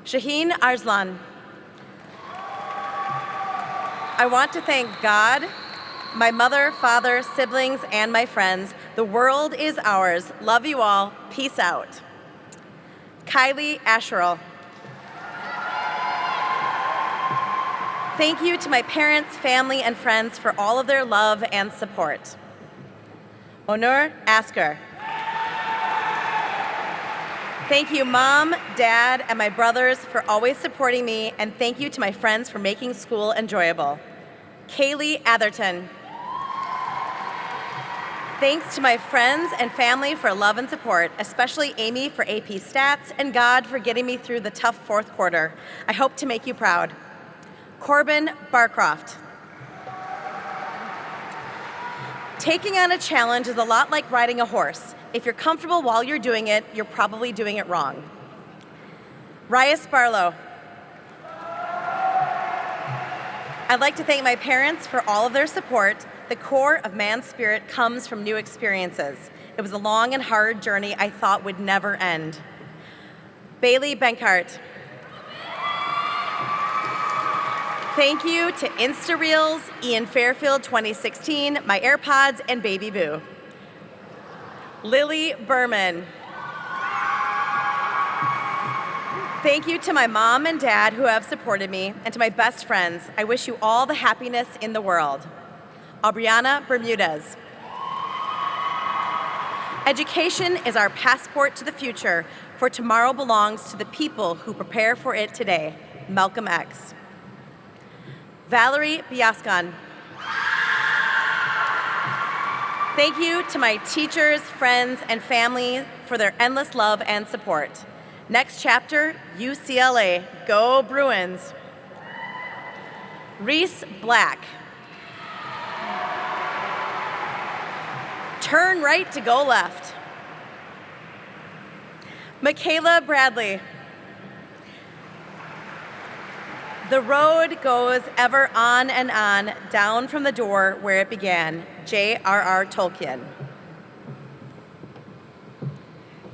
Shaheen Arslan. I want to thank God, my mother, father, siblings, and my friends. The world is ours. Love you all. Peace out. Kylie Asherle. Thank you to my parents, family, and friends for all of their love and support. Onur Asker. Thank you, Mom, Dad, and my brothers for always supporting me, and thank you to my friends for making school enjoyable. Kaylee Atherton. Thanks to my friends and family for love and support, especially Amy for AP Stats and God for getting me through the tough fourth quarter. I hope to make you proud. Corbin Barcroft. Taking on a challenge is a lot like riding a horse. If you're comfortable while you're doing it, you're probably doing it wrong. Rias Barlow. I'd like to thank my parents for all of their support. The core of man's spirit comes from new experiences. It was a long and hard journey I thought would never end. Bailey Benkart. Thank you to InstaReels, Ian Fairfield 2016, my AirPods, and Baby Boo. Lily Berman. Thank you to my mom and dad who have supported me, and to my best friends. I wish you all the happiness in the world. Aubriana Bermudez. Education is our passport to the future, for tomorrow belongs to the people who prepare for it today. Malcolm X. Valerie Biascon. Thank you to my teachers, friends, and family for their endless love and support. Next chapter, UCLA. Go Bruins. Reese Black. Turn right to go left. Michaela Bradley. The road goes ever on and on, down from the door where it began. J.R.R. Tolkien.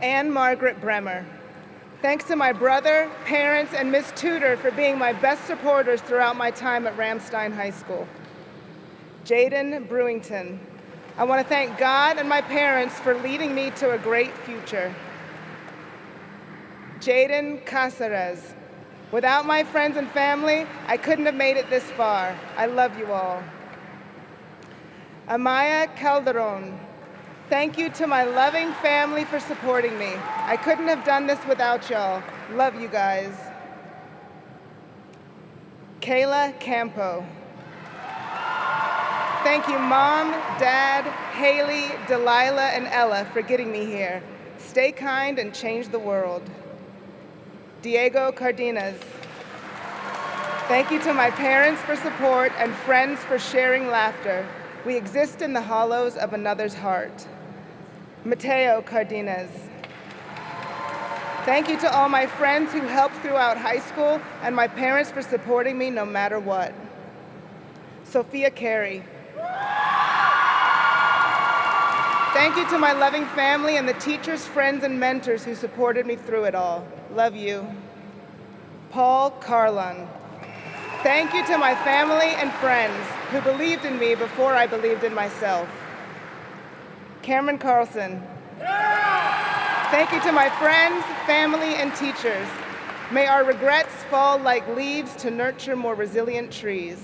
Anne Margaret Bremer. Thanks to my brother, parents, and Miss Tudor for being my best supporters throughout my time at Ramstein High School. Jaden Brewington. I want to thank God and my parents for leading me to a great future. Jaden Caceres. Without my friends and family, I couldn't have made it this far. I love you all. Amaya Calderon. Thank you to my loving family for supporting me. I couldn't have done this without y'all. Love you guys. Kayla Campo. Thank you, Mom, Dad, Haley, Delilah, and Ella for getting me here. Stay kind and change the world. Diego Cardenas. Thank you to my parents for support and friends for sharing laughter. We exist in the hollows of another's heart. Mateo Cardenas. Thank you to all my friends who helped throughout high school and my parents for supporting me no matter what. Sophia Carey. Thank you to my loving family and the teachers, friends, and mentors who supported me through it all. Love you. Paul Carlon. Thank you to my family and friends who believed in me before I believed in myself. Cameron Carlson. Thank you to my friends, family, and teachers. May our regrets fall like leaves to nurture more resilient trees.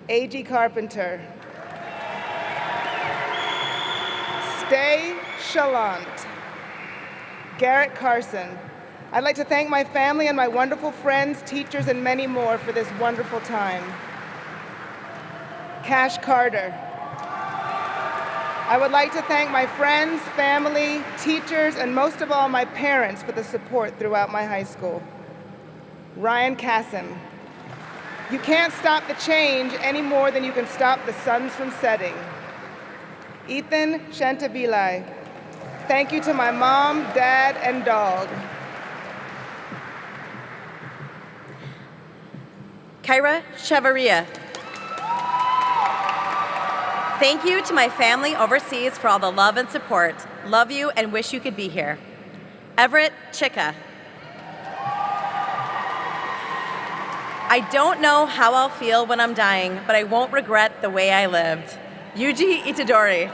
A.G. Carpenter. Stay Chalant. Garrett Carson. I'd like to thank my family and my wonderful friends, teachers, and many more for this wonderful time. Cash Carter. I would like to thank my friends, family, teachers, and most of all, my parents for the support throughout my high school. Ryan Kassim. You can't stop the change any more than you can stop the suns from setting. Ethan Chantavilai. Thank you to my mom, dad, and dog.
Kyra Chevaria. Thank you to my family overseas for all the love and support. Love you and wish you could be here. Everett Chicka. I don't know how I'll feel when I'm dying, but I won't regret the way I lived. Yuji Itadori.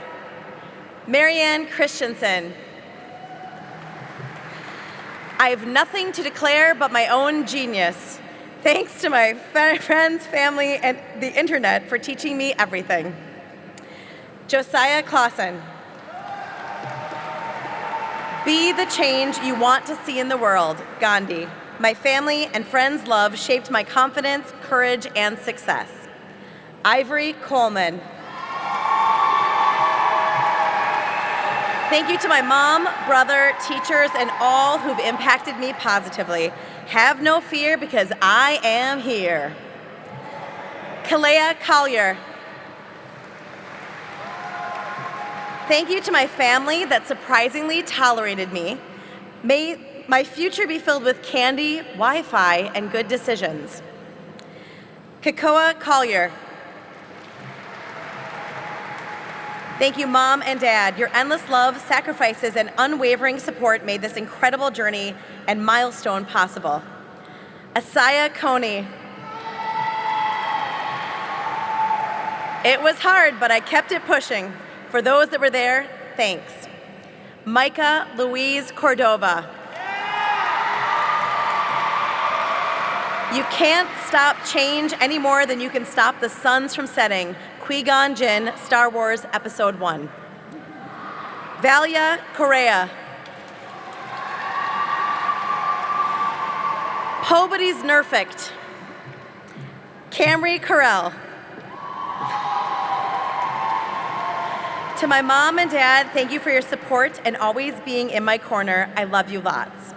Marianne Christensen. I have nothing to declare but my own genius. Thanks to my friends, family, and the internet for teaching me everything. Josiah Clausen. Be the change you want to see in the world, Gandhi. My family and friends' love shaped my confidence, courage, and success. Ivory Coleman. Thank you to my mom, brother, teachers, and all who've impacted me positively. Have no fear because I am here. Kalea Collier. Thank you to my family that surprisingly tolerated me. May my future be filled with candy, Wi-Fi, and good decisions. Kakoa Collier. Thank you, Mom and Dad. Your endless love, sacrifices, and unwavering support made this incredible journey and milestone possible. Asaya Coney. It was hard, but I kept it pushing. For those that were there, thanks. Micah Louise Cordova. You can't stop change any more than you can stop the suns from setting. Qui-Gon Jinn, Star Wars Episode 1. Valia Correa. Pobody's Nerfict. Camry Carell. To my mom and dad, thank you for your support and always being in my corner. I love you lots.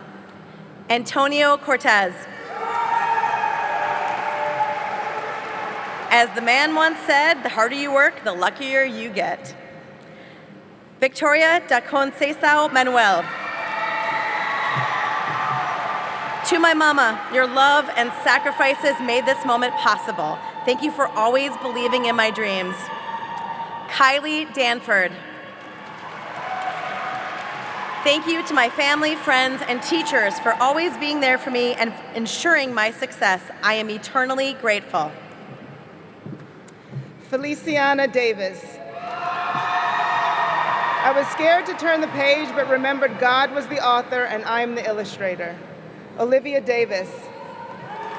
Antonio Cortez. As the man once said, the harder you work, the luckier you get. Victoria da Conceição Manuel. To my mama, your love and sacrifices made this moment possible. Thank you for always believing in my dreams. Kylie Danford. Thank you to my family, friends, and teachers for always being there for me and ensuring my success. I am eternally grateful.
Feliciana Davis. I was scared to turn the page, but remembered God was the author and I'm the illustrator. Olivia Davis.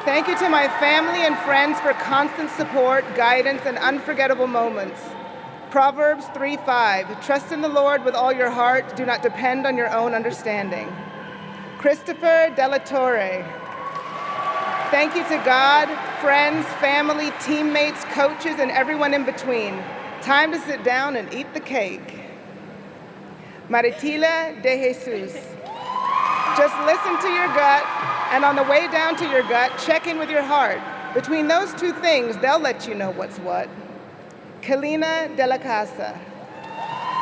Thank you to my family and friends for constant support, guidance, and unforgettable moments. Proverbs 3:5, trust in the Lord with all your heart, do not depend on your own understanding. Christopher Della Torre. Thank you to God, friends, family, teammates, coaches, and everyone in between. Time to sit down and eat the cake. Maritila de Jesus. Just listen to your gut, and on the way down to your gut, check in with your heart. Between those two things, they'll let you know what's what. Kalina de la Casa.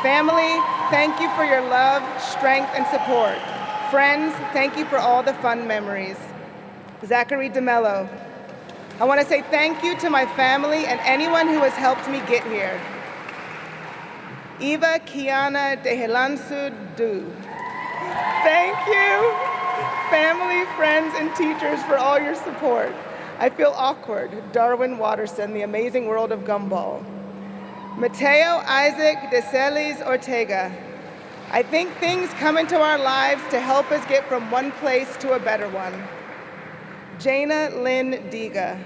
Family, thank you for your love, strength, and support. Friends, thank you for all the fun memories. Zachary DeMello. I want to say thank you to my family and anyone who has helped me get here. Eva Kiana Dehelansu Du. Thank you, family, friends, and teachers for all your support. I feel awkward. Darwin Watterson, The Amazing World of Gumball. Mateo Isaac de Celis Ortega. I think things come into our lives to help us get from one place to a better one. Jana Lynn Diga.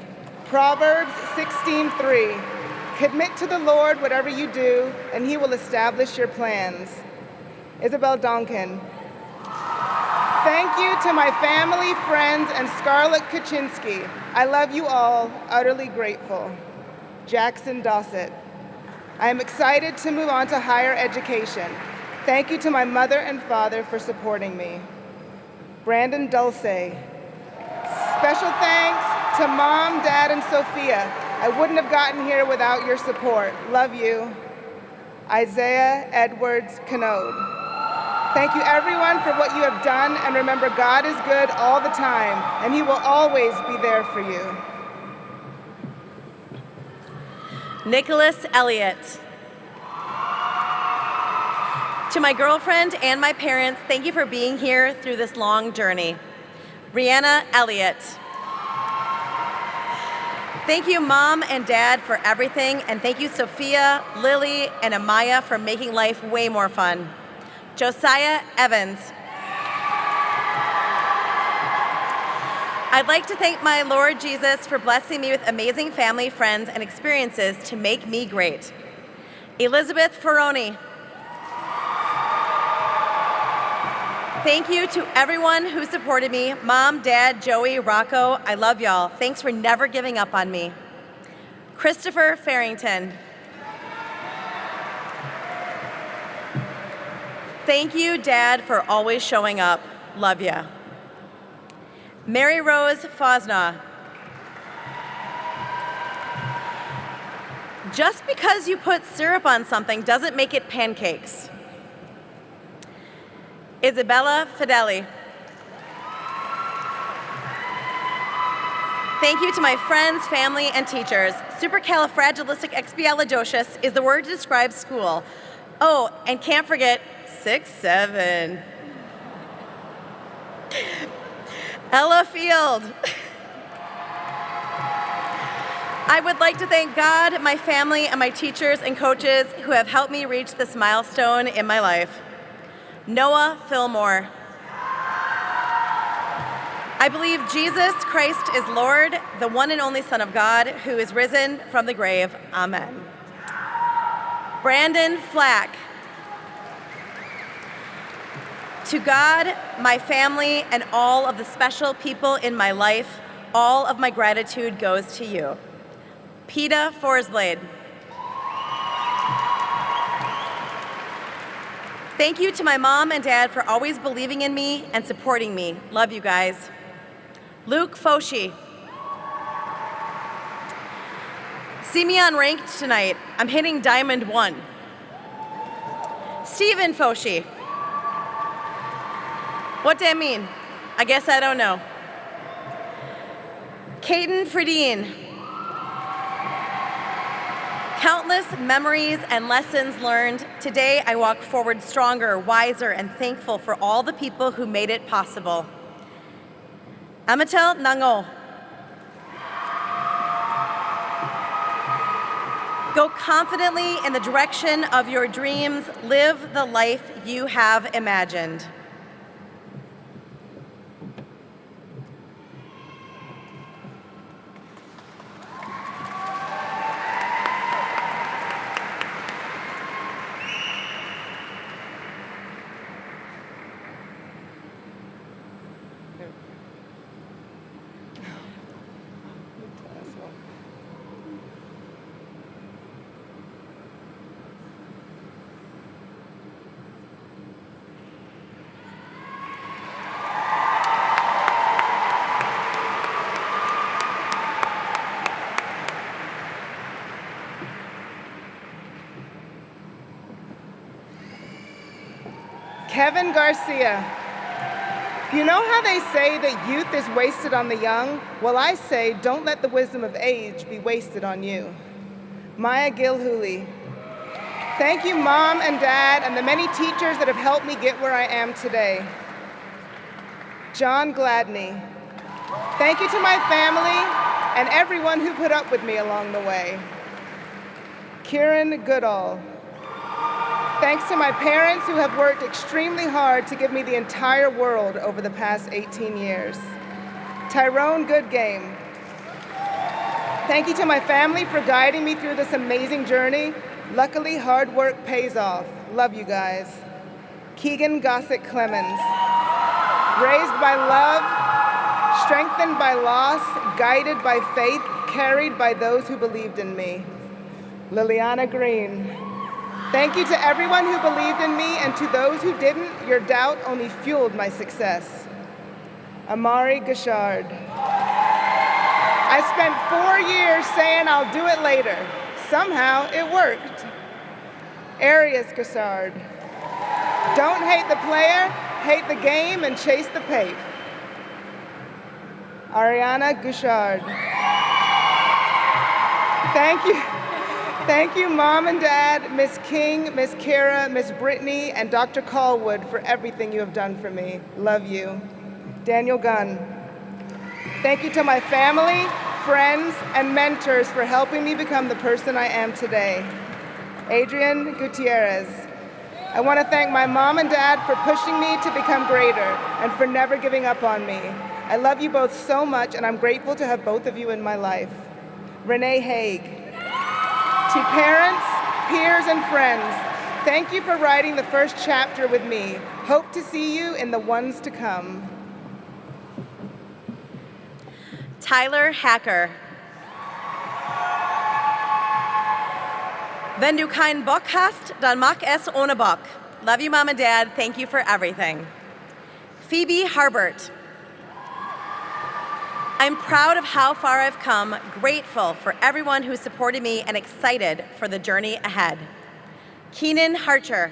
Proverbs 16:3. Commit to the Lord whatever you do, and he will establish your plans. Isabel Donkin. Thank you to my family, friends, and Scarlett Kaczynski. I love you all, utterly grateful. Jackson Dossett. I am excited to move on to higher education. Thank you to my mother and father for supporting me. Brandon Dulce. Special thanks to Mom, Dad, and Sophia. I wouldn't have gotten here without your support. Love you. Isaiah Edwards Canode. Thank you everyone for what you have done, and remember God is good all the time, and he will always be there for you.
Nicholas Elliott. To my girlfriend and my parents, thank you for being here through this long journey. Rihanna Elliott. Thank you, Mom and Dad, for everything, and thank you, Sophia, Lily, and Amaya for making life way more fun. Josiah Evans. I'd like to thank my Lord Jesus for blessing me with amazing family, friends, and experiences to make me great. Elizabeth Ferroni. Thank you to everyone who supported me. Mom, Dad, Joey, Rocco, I love y'all. Thanks for never giving up on me. Christopher Farrington. Thank you, Dad, for always showing up. Love ya. Mary Rose Fosna. Just because you put syrup on something doesn't make it pancakes. Isabella Fideli. Thank you to my friends, family, and teachers. Supercalifragilisticexpialidocious is the word to describe school. Oh, and can't forget 6'7". Ella Field. I would like to thank God, my family, and my teachers and coaches who have helped me reach this milestone in my life. Noah Fillmore. I believe Jesus Christ is Lord, the one and only Son of God, who is risen from the grave. Amen. Brandon Flack. To God, my family, and all of the special people in my life, all of my gratitude goes to you. Peta Forsblade. Thank you to my mom and dad for always believing in me and supporting me. Love you guys. Luke Foshi. See me on Ranked tonight. I'm hitting Diamond 1. Stephen Foshi. What that mean? I guess I don't know. Caden Fredine. Countless memories and lessons learned. Today I walk forward stronger, wiser, and thankful for all the people who made it possible. Amatel Nango. Go confidently in the direction of your dreams. Live the life you have imagined.
Kevin Garcia. You know how they say that youth is wasted on the young? Well, I say don't let the wisdom of age be wasted on you. Maya Gilhooly. Thank you, Mom and Dad, and the many teachers that have helped me get where I am today. John Gladney. Thank you to my family and everyone who put up with me along the way. Kieran Goodall. Thanks to my parents who have worked extremely hard to give me the entire world over the past 18 years. Tyrone Goodgame. Thank you to my family for guiding me through this amazing journey. Luckily, hard work pays off. Love you guys. Keegan Gossett Clemens. Raised by love, strengthened by loss, guided by faith, carried by those who believed in me. Liliana Green. Thank you to everyone who believed in me, and to those who didn't, your doubt only fueled my success. Amari Gashard. I spent 4 years saying I'll do it later. Somehow it worked. Arius Gashard. Don't hate the player, hate the game, and chase the pape. Ariana Gouchard. Thank you. Thank you, Mom and Dad, Miss King, Miss Kara, Miss Brittany, and Dr. Callwood for everything you have done for me. Love you. Daniel Gunn. Thank you to my family, friends, and mentors for helping me become the person I am today. Adrian Gutierrez. I want to thank my mom and dad for pushing me to become greater and for never giving up on me. I love you both so much, and I'm grateful to have both of you in my life. Renee Haig. To parents, peers, and friends, thank you for writing the first chapter with me. Hope to see you in the ones to come.
Tyler Hacker. Wenn du keinen Bock hast, dann mach es ohne Bock. Love you, Mom and Dad. Thank you for everything. Phoebe Harbert. I'm proud of how far I've come, grateful for everyone who supported me, and excited for the journey ahead. Keenan Harcher.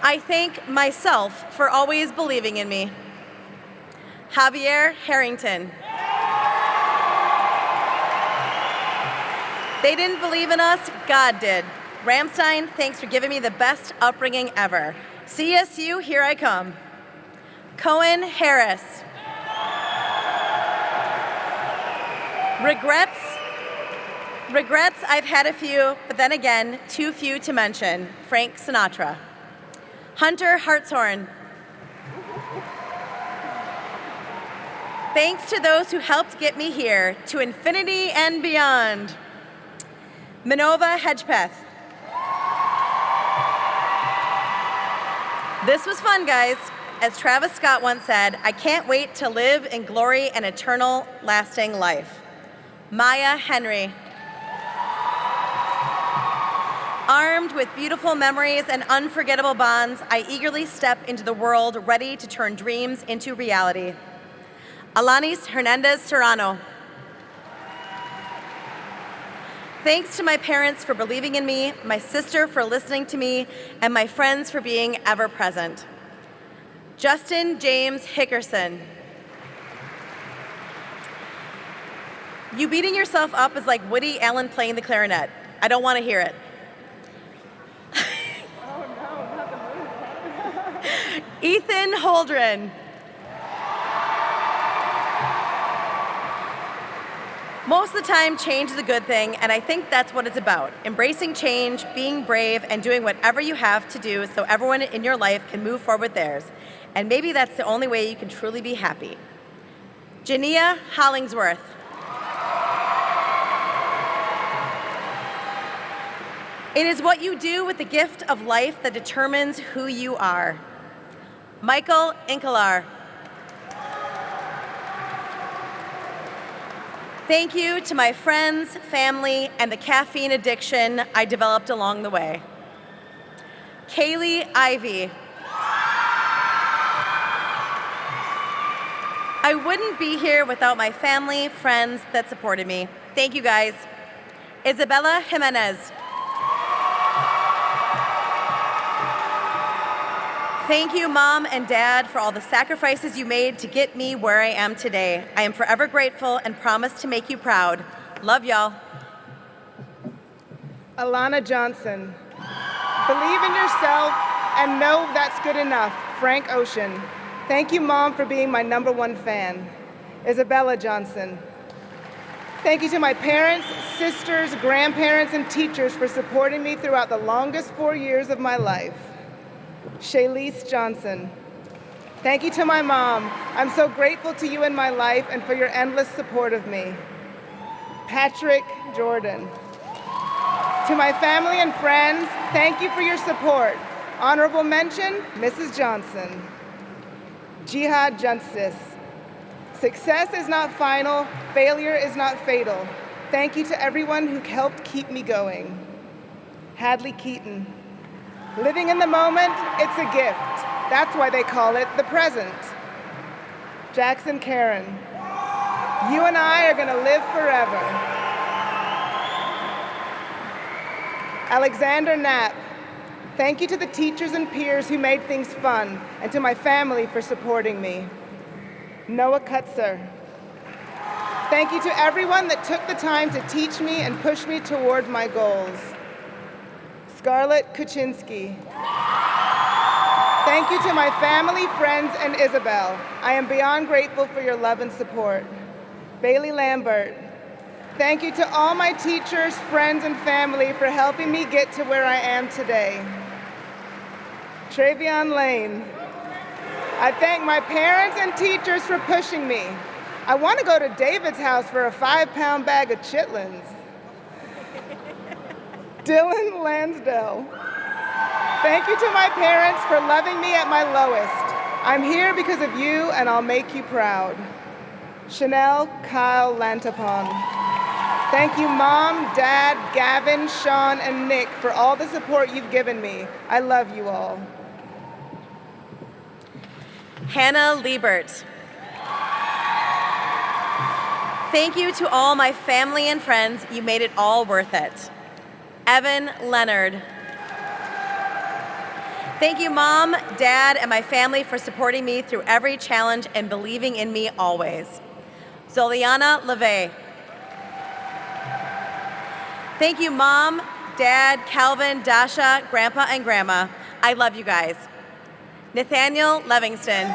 I thank myself for always believing in me. Javier Harrington. They didn't believe in us, God did. Ramstein, thanks for giving me the best upbringing ever. CSU, here I come. Cohen Harris. Regrets, I've had a few, but then again, too few to mention. Frank Sinatra. Hunter Hartshorn. Thanks to those who helped get me here, to infinity and beyond. Minova Hedgepeth. This was fun, guys. As Travis Scott once said, I can't wait to live in glory and eternal lasting life. Maya Henry. Armed with beautiful memories and unforgettable bonds, I eagerly step into the world ready to turn dreams into reality. Alanis Hernandez Serrano. Thanks to my parents for believing in me, my sister for listening to me, and my friends for being ever present. Justin James Hickerson. You beating yourself up is like Woody Allen playing the clarinet. I don't want to hear it. Ethan Holdren. Most of the time, change is a good thing, and I think that's what it's about. Embracing change, being brave, and doing whatever you have to do so everyone in your life can move forward with theirs. And maybe that's the only way you can truly be happy. Jania Hollingsworth. It is what you do with the gift of life that determines who you are. Michael Inkelar. Thank you to my friends, family, and the caffeine addiction I developed along the way. Kaylee Ivy. I wouldn't be here without my family, friends that supported me. Thank you, guys. Isabella Jimenez. Thank you, Mom and Dad, for all the sacrifices you made to get me where I am today. I am forever grateful and promise to make you proud. Love y'all.
Alana Johnson. Believe in yourself and know that's good enough. Frank Ocean. Thank you, Mom, for being my #1 fan. Isabella Johnson. Thank you to my parents, sisters, grandparents, and teachers for supporting me throughout the longest 4 years of my life. Shaylise Johnson. Thank you to my mom. I'm so grateful to you in my life and for your endless support of me. Patrick Jordan. To my family and friends, thank you for your support. Honorable mention, Mrs. Johnson. Jihad Justice. Success is not final, failure is not fatal. Thank you to everyone who helped keep me going. Hadley Keaton. Living in the moment, it's a gift. That's why they call it the present. Jackson Karen. You and I are gonna live forever. Alexander Knapp. Thank you to the teachers and peers who made things fun, and to my family for supporting me. Noah Kutzer. Thank you to everyone that took the time to teach me and push me toward my goals. Scarlett Kuczynski. Thank you to my family, friends, and Isabel. I am beyond grateful for your love and support. Bailey Lambert. Thank you to all my teachers, friends, and family for helping me get to where I am today. Travion Lane. I thank my parents and teachers for pushing me. I want to go to David's house for a 5-pound bag of chitlins. Dylan Lansdell. Thank you to my parents for loving me at my lowest. I'm here because of you, and I'll make you proud. Chanel Kyle Lantapon. Thank you, Mom, Dad, Gavin, Sean, and Nick for all the support you've given me. I love you all.
Hannah Liebert. Thank you to all my family and friends. You made it all worth it. Evan Leonard. Thank you, Mom, Dad, and my family for supporting me through every challenge and believing in me always. Zoliana LeVay. Thank you, Mom, Dad, Calvin, Dasha, Grandpa, and Grandma. I love you guys. Nathaniel Livingston.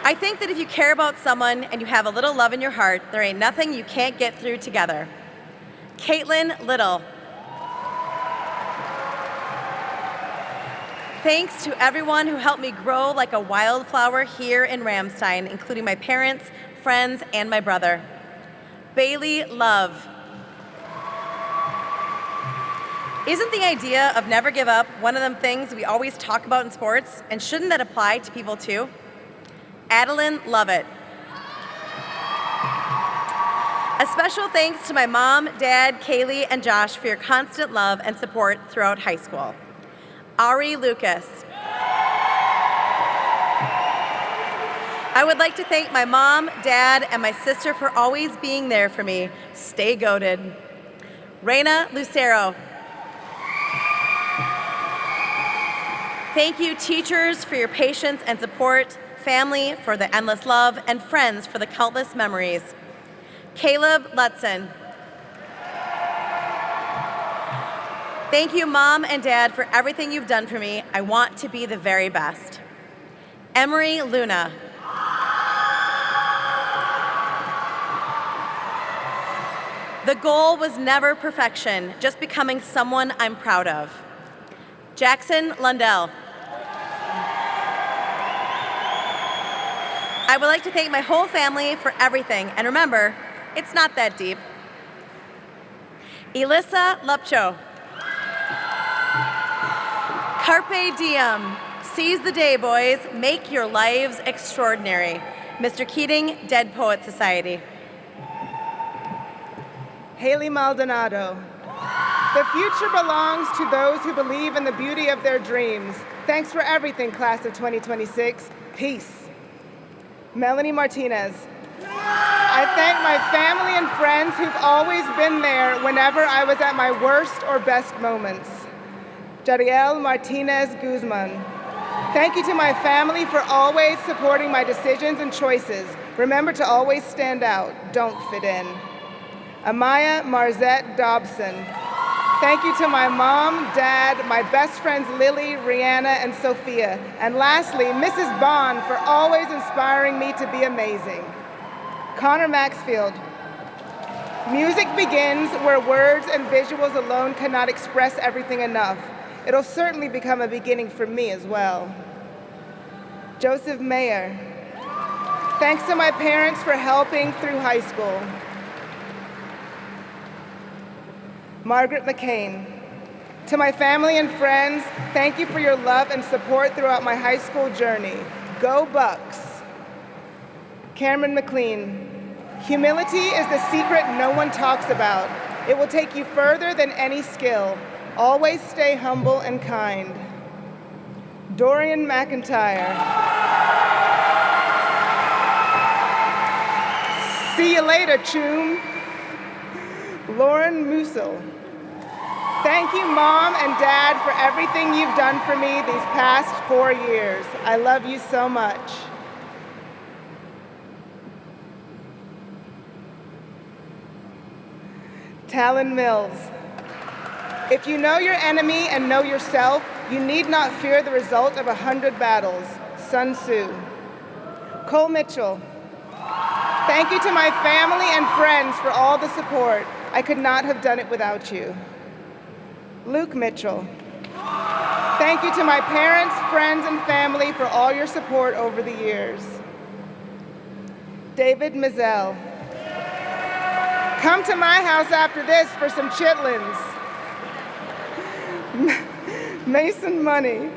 I think that if you care about someone and you have a little love in your heart, there ain't nothing you can't get through together. Caitlin Little. Thanks to everyone who helped me grow like a wildflower here in Ramstein, including my parents, friends, and my brother. Bailey Love. Isn't the idea of never give up one of them things we always talk about in sports, and shouldn't that apply to people too? Adeline Lovett. A special thanks to my mom, dad, Kaylee, and Josh for your constant love and support throughout high school. Ari Lucas. I would like to thank my mom, dad, and my sister for always being there for me. Stay goated. Reina Lucero. Thank you, teachers, for your patience and support, family for the endless love, and friends for the countless memories. Caleb Lutzen. Thank you, Mom and Dad, for everything you've done for me. I want to be the very best. Emery Luna. The goal was never perfection, just becoming someone I'm proud of. Jackson Lundell. I would like to thank my whole family for everything, and remember, it's not that deep. Elissa Lupcho. Carpe diem. Seize the day, boys. Make your lives extraordinary. Mr. Keating, Dead Poet Society.
Haley Maldonado. The future belongs to those who believe in the beauty of their dreams. Thanks for everything, class of 2026. Peace. Melanie Martinez. I thank my family and friends who've always been there whenever I was at my worst or best moments. Jariel Martinez Guzman. Thank you to my family for always supporting my decisions and choices, Remember to always stand out, don't fit in. Amaya Marzette Dobson. Thank you to my mom, dad, my best friends Lily, Rihanna, and Sophia. And lastly, Mrs. Bond for always inspiring me to be amazing. Connor Maxfield. Music begins where words and visuals alone cannot express everything enough. It'll certainly become a beginning for me as well. Joseph Mayer. Thanks to my parents for helping through high school. Margaret McCain. To my family and friends, thank you for your love and support throughout my high school journey. Go Bucks. Cameron McLean. Humility is the secret no one talks about. It will take you further than any skill. Always stay humble and kind. Dorian McIntyre. See you later, Choom. Lauren Musil. Thank you, Mom and Dad, for everything you've done for me these past 4 years. I love you so much. Talon Mills. If you know your enemy and know yourself, you need not fear the result of 100 battles. Sun Tzu. Cole Mitchell. Thank you to my family and friends for all the support. I could not have done it without you. Luke Mitchell. Thank you to my parents, friends, and family for all your support over the years. David Mizell. Come to my house after this for some chitlins. Mason Money.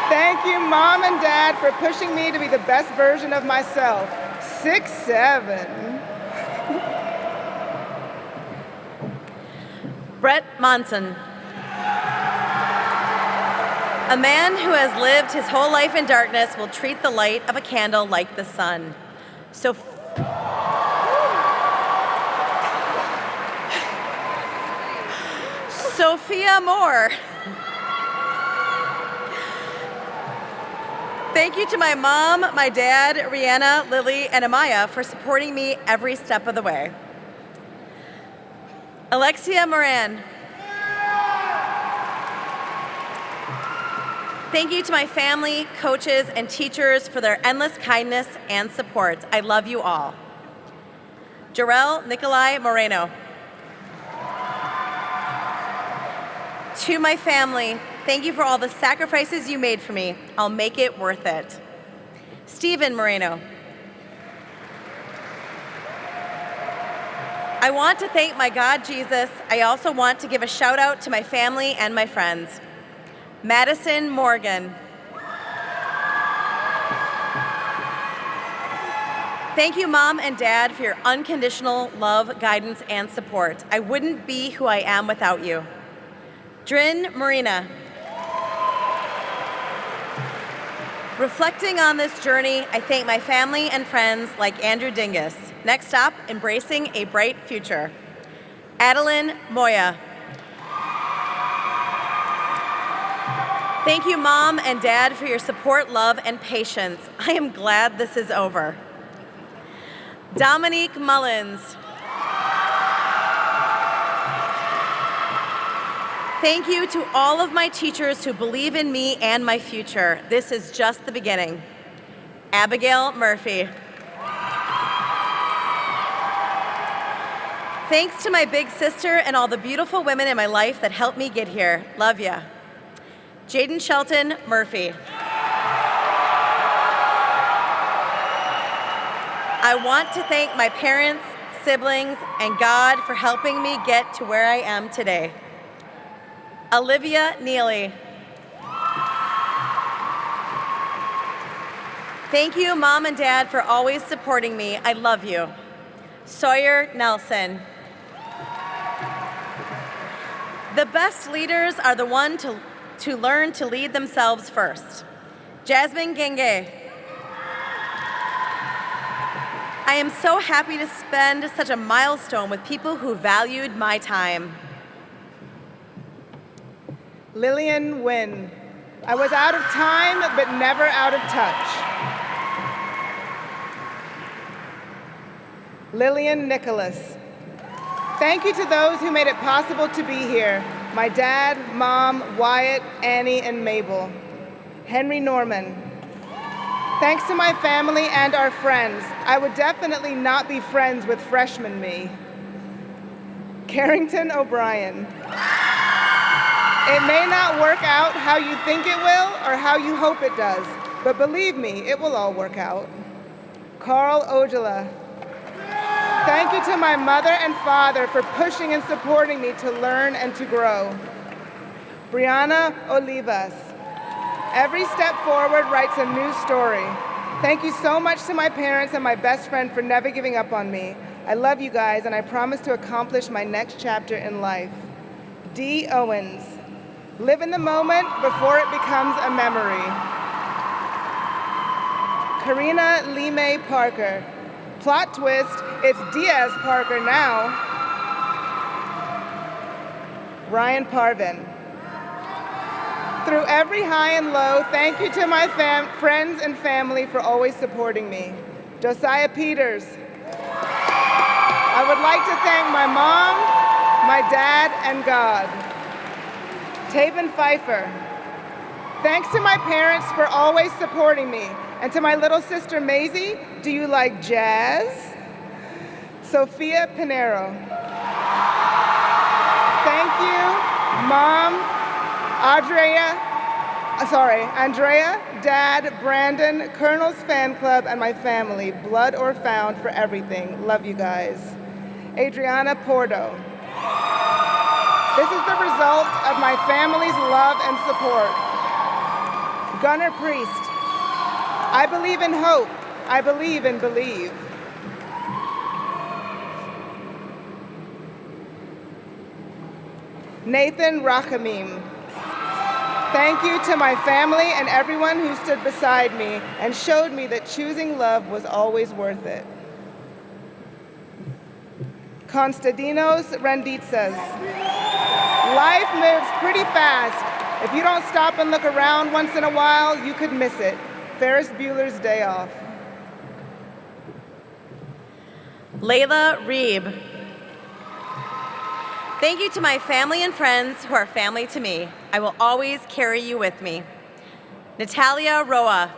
Thank you, Mom and Dad, for pushing me to be the best version of myself. 6'7".
Brett Monson. A man who has lived his whole life in darkness will treat the light of a candle like the sun. Sophia Moore. Thank you to my mom, my dad, Rihanna, Lily, and Amaya for supporting me every step of the way. Alexia Moran. Thank you to my family, coaches, and teachers for their endless kindness and support. I love you all. Jarell Nikolai Moreno. To my family, thank you for all the sacrifices you made for me. I'll make it worth it. Stephen Moreno. I want to thank my God, Jesus. I also want to give a shout out to my family and my friends. Madison Morgan. Thank you, Mom and Dad, for your unconditional love, guidance, and support. I wouldn't be who I am without you. Drin Marina. Reflecting on this journey, I thank my family and friends like Andrew Dingus. Next up, embracing a bright future. Adeline Moya. Thank you, Mom and Dad, for your support, love, and patience. I am glad this is over. Dominique Mullins. Thank you to all of my teachers who believe in me and my future. This is just the beginning. Abigail Murphy. Thanks to my big sister and all the beautiful women in my life that helped me get here. Love ya. Jaden Shelton Murphy. I want to thank my parents, siblings, and God for helping me get to where I am today. Olivia Neely. Thank you, Mom and Dad, for always supporting me. I love you. Sawyer Nelson. The best leaders are the ones to learn to lead themselves first. Jasmine Genge. I am so happy to spend such a milestone with people who valued my time.
Lillian Nguyen. I was out of time, but never out of touch. Lillian Nicholas. Thank you to those who made it possible to be here. My dad, mom, Wyatt, Annie, and Mabel. Henry Norman. Thanks to my family and our friends. I would definitely not be friends with freshman me. Carrington O'Brien. It may not work out how you think it will or how you hope it does, but believe me, it will all work out. Carl Ojala. Thank you to my mother and father for pushing and supporting me to learn and to grow. Brianna Olivas. Every step forward writes a new story. Thank you so much to my parents and my best friend for never giving up on me. I love you guys, and I promise to accomplish my next chapter in life. Dee Owens. Live in the moment before it becomes a memory. Karina Lee Parker. Plot twist, it's Diaz Parker now. Ryan Parvin. Through every high and low, thank you to my friends and family for always supporting me. Josiah Peters. I would like to thank my mom, my dad, and God. Taven Pfeiffer. Thanks to my parents for always supporting me. And to my little sister Maisie, do you like jazz? Sophia Pinero. Thank you, Mom, Andrea, Dad, Brandon, Colonel's Fan Club, and my family, Blood or Found, for everything. Love you guys. Adriana Porto. This is the result of my family's love and support. Gunnar Priest. I believe in hope. I believe and believe. Nathan Rachamim. Thank you to my family and everyone who stood beside me and showed me that choosing love was always worth it. Konstantinos Renditsas. Life moves pretty fast. If you don't stop and look around once in a while, you could miss it. Ferris Bueller's Day Off.
Layla Reeb. Thank you to my family and friends who are family to me. I will always carry you with me. Natalia Roa.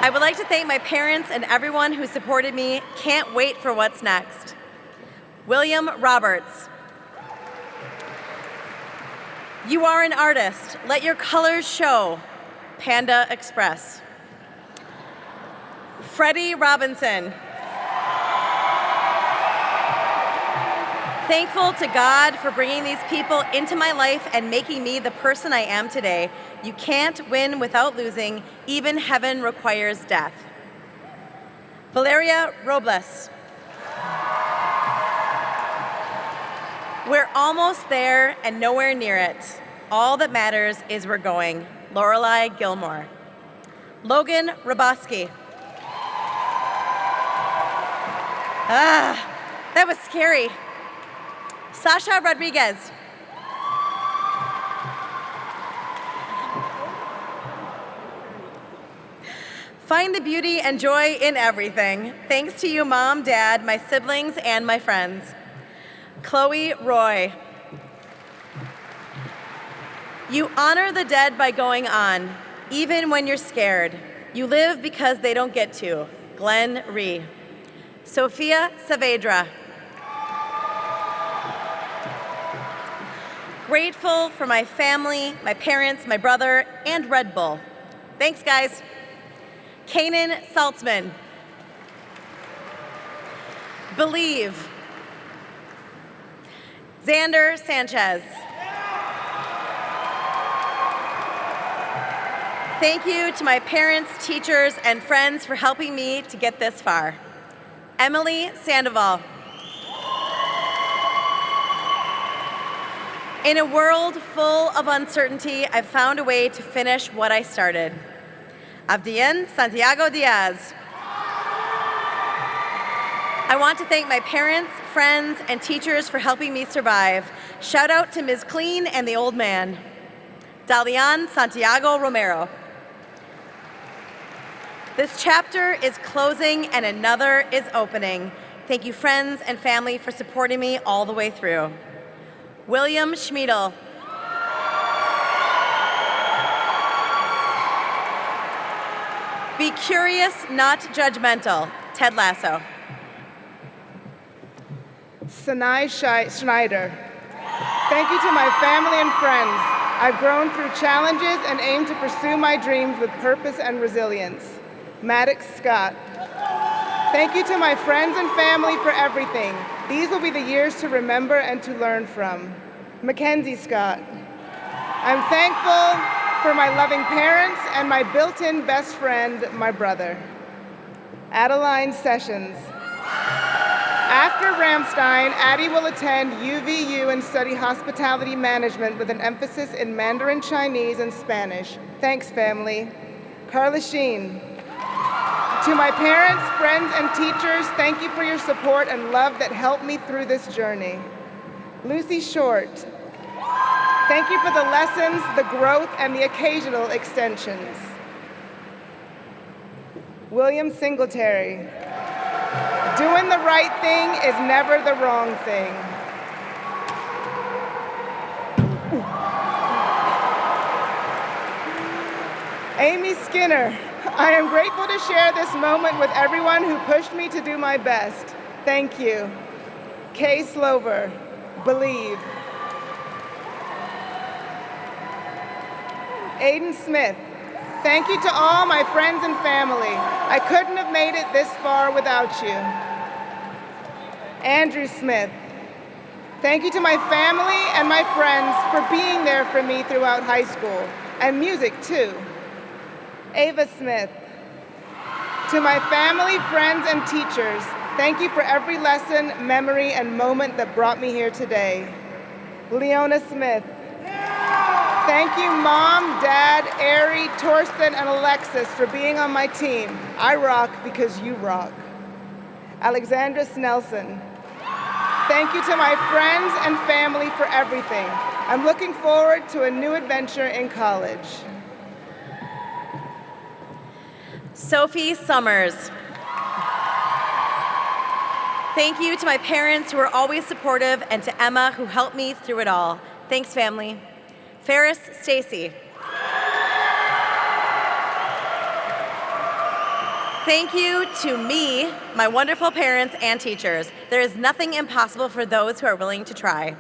I would like to thank my parents and everyone who supported me. Can't wait for what's next. William Roberts. You are an artist. Let your colors show. Panda Express. Freddie Robinson. Thankful to God for bringing these people into my life and making me the person I am today. You can't win without losing. Even heaven requires death. Valeria Robles. We're almost there and nowhere near it. All that matters is we're going. Lorelei Gilmore. Logan Roboski. That was scary. Sasha Rodriguez. Find the beauty and joy in everything. Thanks to you, Mom, Dad, my siblings, and my friends. Chloe Roy. You honor the dead by going on, even when you're scared. You live because they don't get to. Glenn Rhee. Sophia Saavedra. Grateful for my family, my parents, my brother, and Red Bull. Thanks, guys. Kanan Saltzman. Believe. Xander Sanchez. Thank you to my parents, teachers, and friends for helping me to get this far. Emily Sandoval. In a world full of uncertainty, I've found a way to finish what I started. Avdien Santiago Diaz. I want to thank my parents, friends, and teachers for helping me survive. Shout out to Ms. Clean and the old man. Dalian Santiago Romero. This chapter is closing and another is opening. Thank you, friends and family, for supporting me all the way through. William Schmiedel. Be curious, not judgmental. Ted Lasso.
Sanai Schneider. Thank you to my family and friends. I've grown through challenges and aim to pursue my dreams with purpose and resilience. Maddox Scott. Thank you to my friends and family for everything. These will be the years to remember and to learn from. Mackenzie Scott. I'm thankful for my loving parents and my built-in best friend, my brother. Adeline Sessions. After Ramstein, Addie will attend UVU and study hospitality management with an emphasis in Mandarin Chinese and Spanish. Thanks, family. Carla Sheen. To my parents, friends, and teachers, thank you for your support and love that helped me through this journey. Lucy Short. Thank you for the lessons, the growth, and the occasional extensions. William Singletary. Doing the right thing is never the wrong thing. Amy Skinner. I am grateful to share this moment with everyone who pushed me to do my best. Thank you. Kay Slover. Believe. Aiden Smith. Thank you to all my friends and family. I couldn't have made it this far without you. Andrew Smith. Thank you to my family and my friends for being there for me throughout high school, and music too. Ava Smith. To my family, friends, and teachers, thank you for every lesson, memory, and moment that brought me here today. Leona Smith. Thank you, Mom, Dad, Ari, Torsten, and Alexis for being on my team. I rock because you rock. Alexandra Snelson. Thank you to my friends and family for everything. I'm looking forward to a new adventure in college.
Sophie Summers. Thank you to my parents who were always supportive and to Emma who helped me through it all. Thanks, family. Ferris Stacy. Thank you to me, my wonderful parents and teachers. There is nothing impossible for those who are willing to try.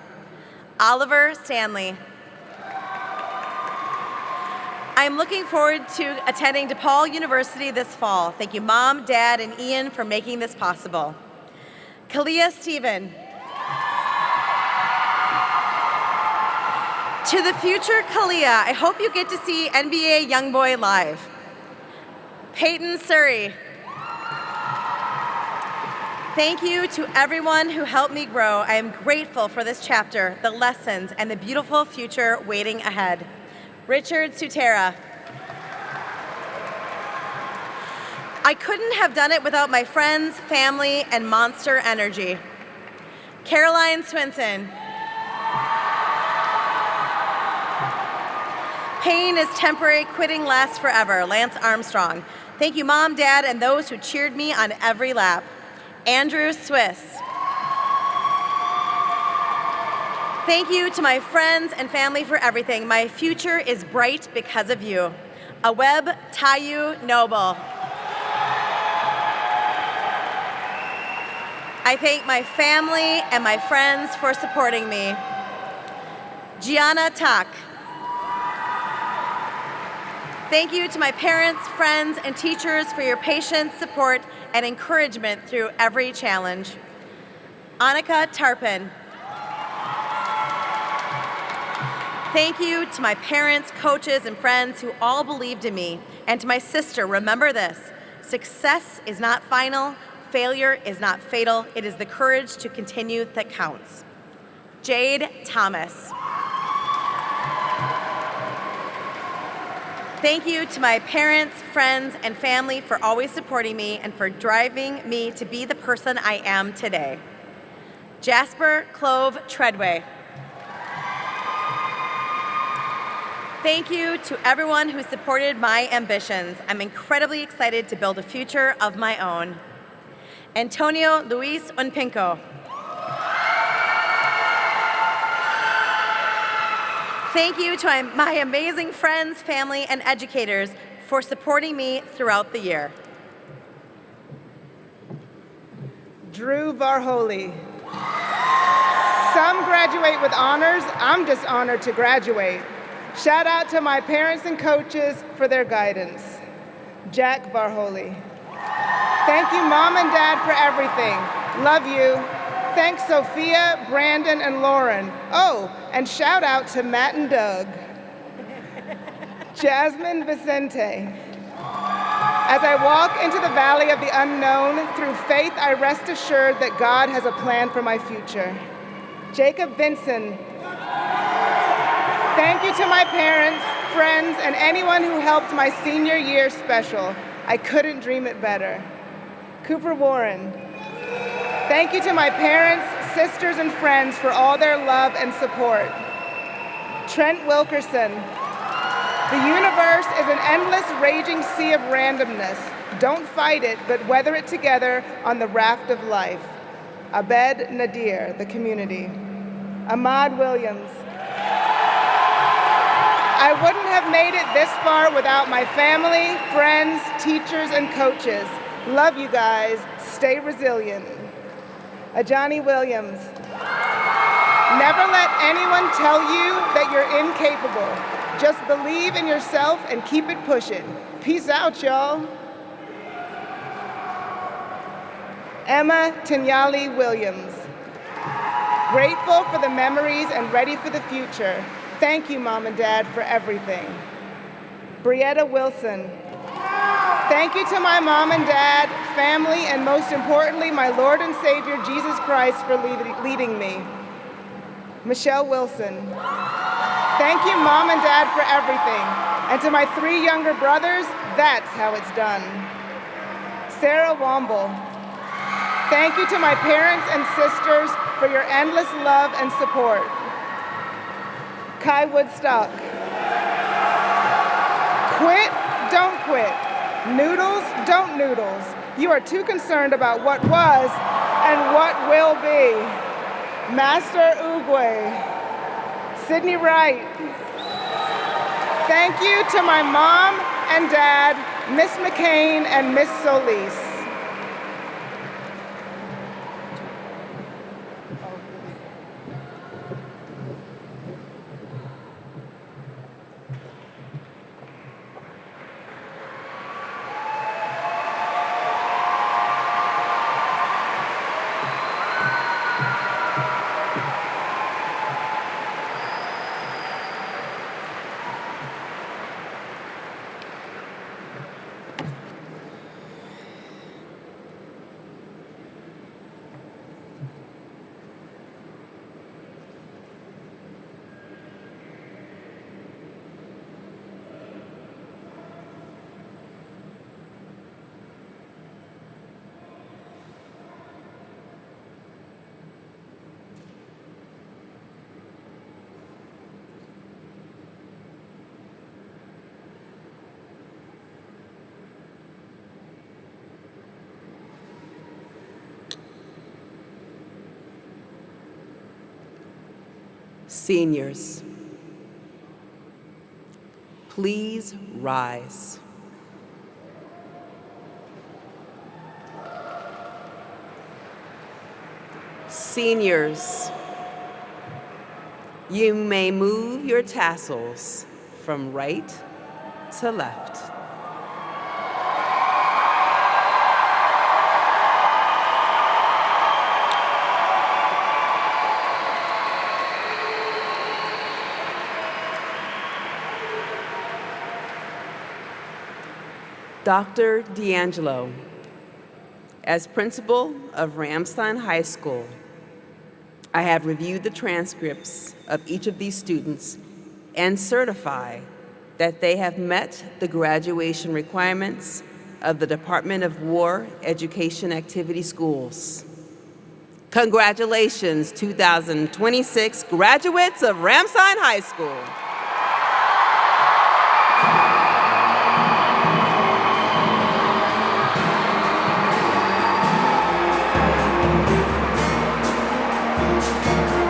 Oliver Stanley. I'm looking forward to attending DePaul University this fall. Thank you, Mom, Dad, and Ian for making this possible. Kalia Stephen. To the future Kalia, I hope you get to see NBA Youngboy live. Peyton Surrey. Thank you to everyone who helped me grow. I am grateful for this chapter, the lessons, and the beautiful future waiting ahead. Richard Sutera. I couldn't have done it without my friends, family, and Monster Energy. Caroline Swinson. Pain is temporary, quitting lasts forever. Lance Armstrong. Thank you, Mom, Dad, and those who cheered me on every lap. Andrew Swiss. Thank you to my friends and family for everything. My future is bright because of you. Aweb Tayu Noble. I thank my family and my friends for supporting me. Gianna Tak. Thank you to my parents, friends, and teachers for your patience, support, and encouragement through every challenge. Annika Tarpin. Thank you to my parents, coaches, and friends who all believed in me. And to my sister, remember this: success is not final, failure is not fatal, it is the courage to continue that counts. Jade Thomas. Thank you to my parents, friends, and family for always supporting me and for driving me to be the person I am today. Jasper Clove Treadway. Thank you to everyone who supported my ambitions. I'm incredibly excited to build a future of my own. Antonio Luis Unpinco. Thank you to my amazing friends, family, and educators for supporting me throughout the year.
Drew Varholi. Some graduate with honors. I'm just honored to graduate. Shout out to my parents and coaches for their guidance. Jack Varholi. Thank you, Mom and Dad, for everything. Love you. Thanks, Sophia, Brandon, and Lauren. Oh, and shout out to Matt and Doug. Jasmine Vicente. As I walk into the valley of the unknown, through faith I rest assured that God has a plan for my future. Jacob Vinson. Thank you to my parents, friends, and anyone who helped my senior year special. I couldn't dream it better. Cooper Warren. Thank you to my parents, sisters, and friends for all their love and support. Trent Wilkerson. The universe is an endless raging sea of randomness. Don't fight it, but weather it together on the raft of life. Abed Nadir, the community. Ahmad Williams. I wouldn't have made it this far without my family, friends, teachers, and coaches. Love you guys. Stay resilient. Ajani Williams. Never let anyone tell you that you're incapable. Just believe in yourself and keep it pushing. Peace out, y'all. Emma Tinyali Williams. Grateful for the memories and ready for the future. Thank you, Mom and Dad, for everything. Brietta Wilson. Thank you to my mom and dad, family, and most importantly, my Lord and Savior, Jesus Christ, for leading me. Michelle Wilson. Thank you, Mom and Dad, for everything. And to my 3 younger brothers, that's how it's done. Sarah Womble. Thank you to my parents and sisters for your endless love and support. Kai Woodstock. Quit, don't quit. Noodles, don't noodles. You are too concerned about what was and what will be. Master Uguay. Sydney Wright. Thank you to my mom and dad, Miss McCain and Miss Solis.
Seniors, please rise. Seniors, you may move your tassels from right to left. Dr. D'Angelo, as principal of Ramstein High School, I have reviewed the transcripts of each of these students and certify that they have met the graduation requirements of the Department of War Education Activity Schools. Congratulations, 2026 graduates of Ramstein High School.
Thank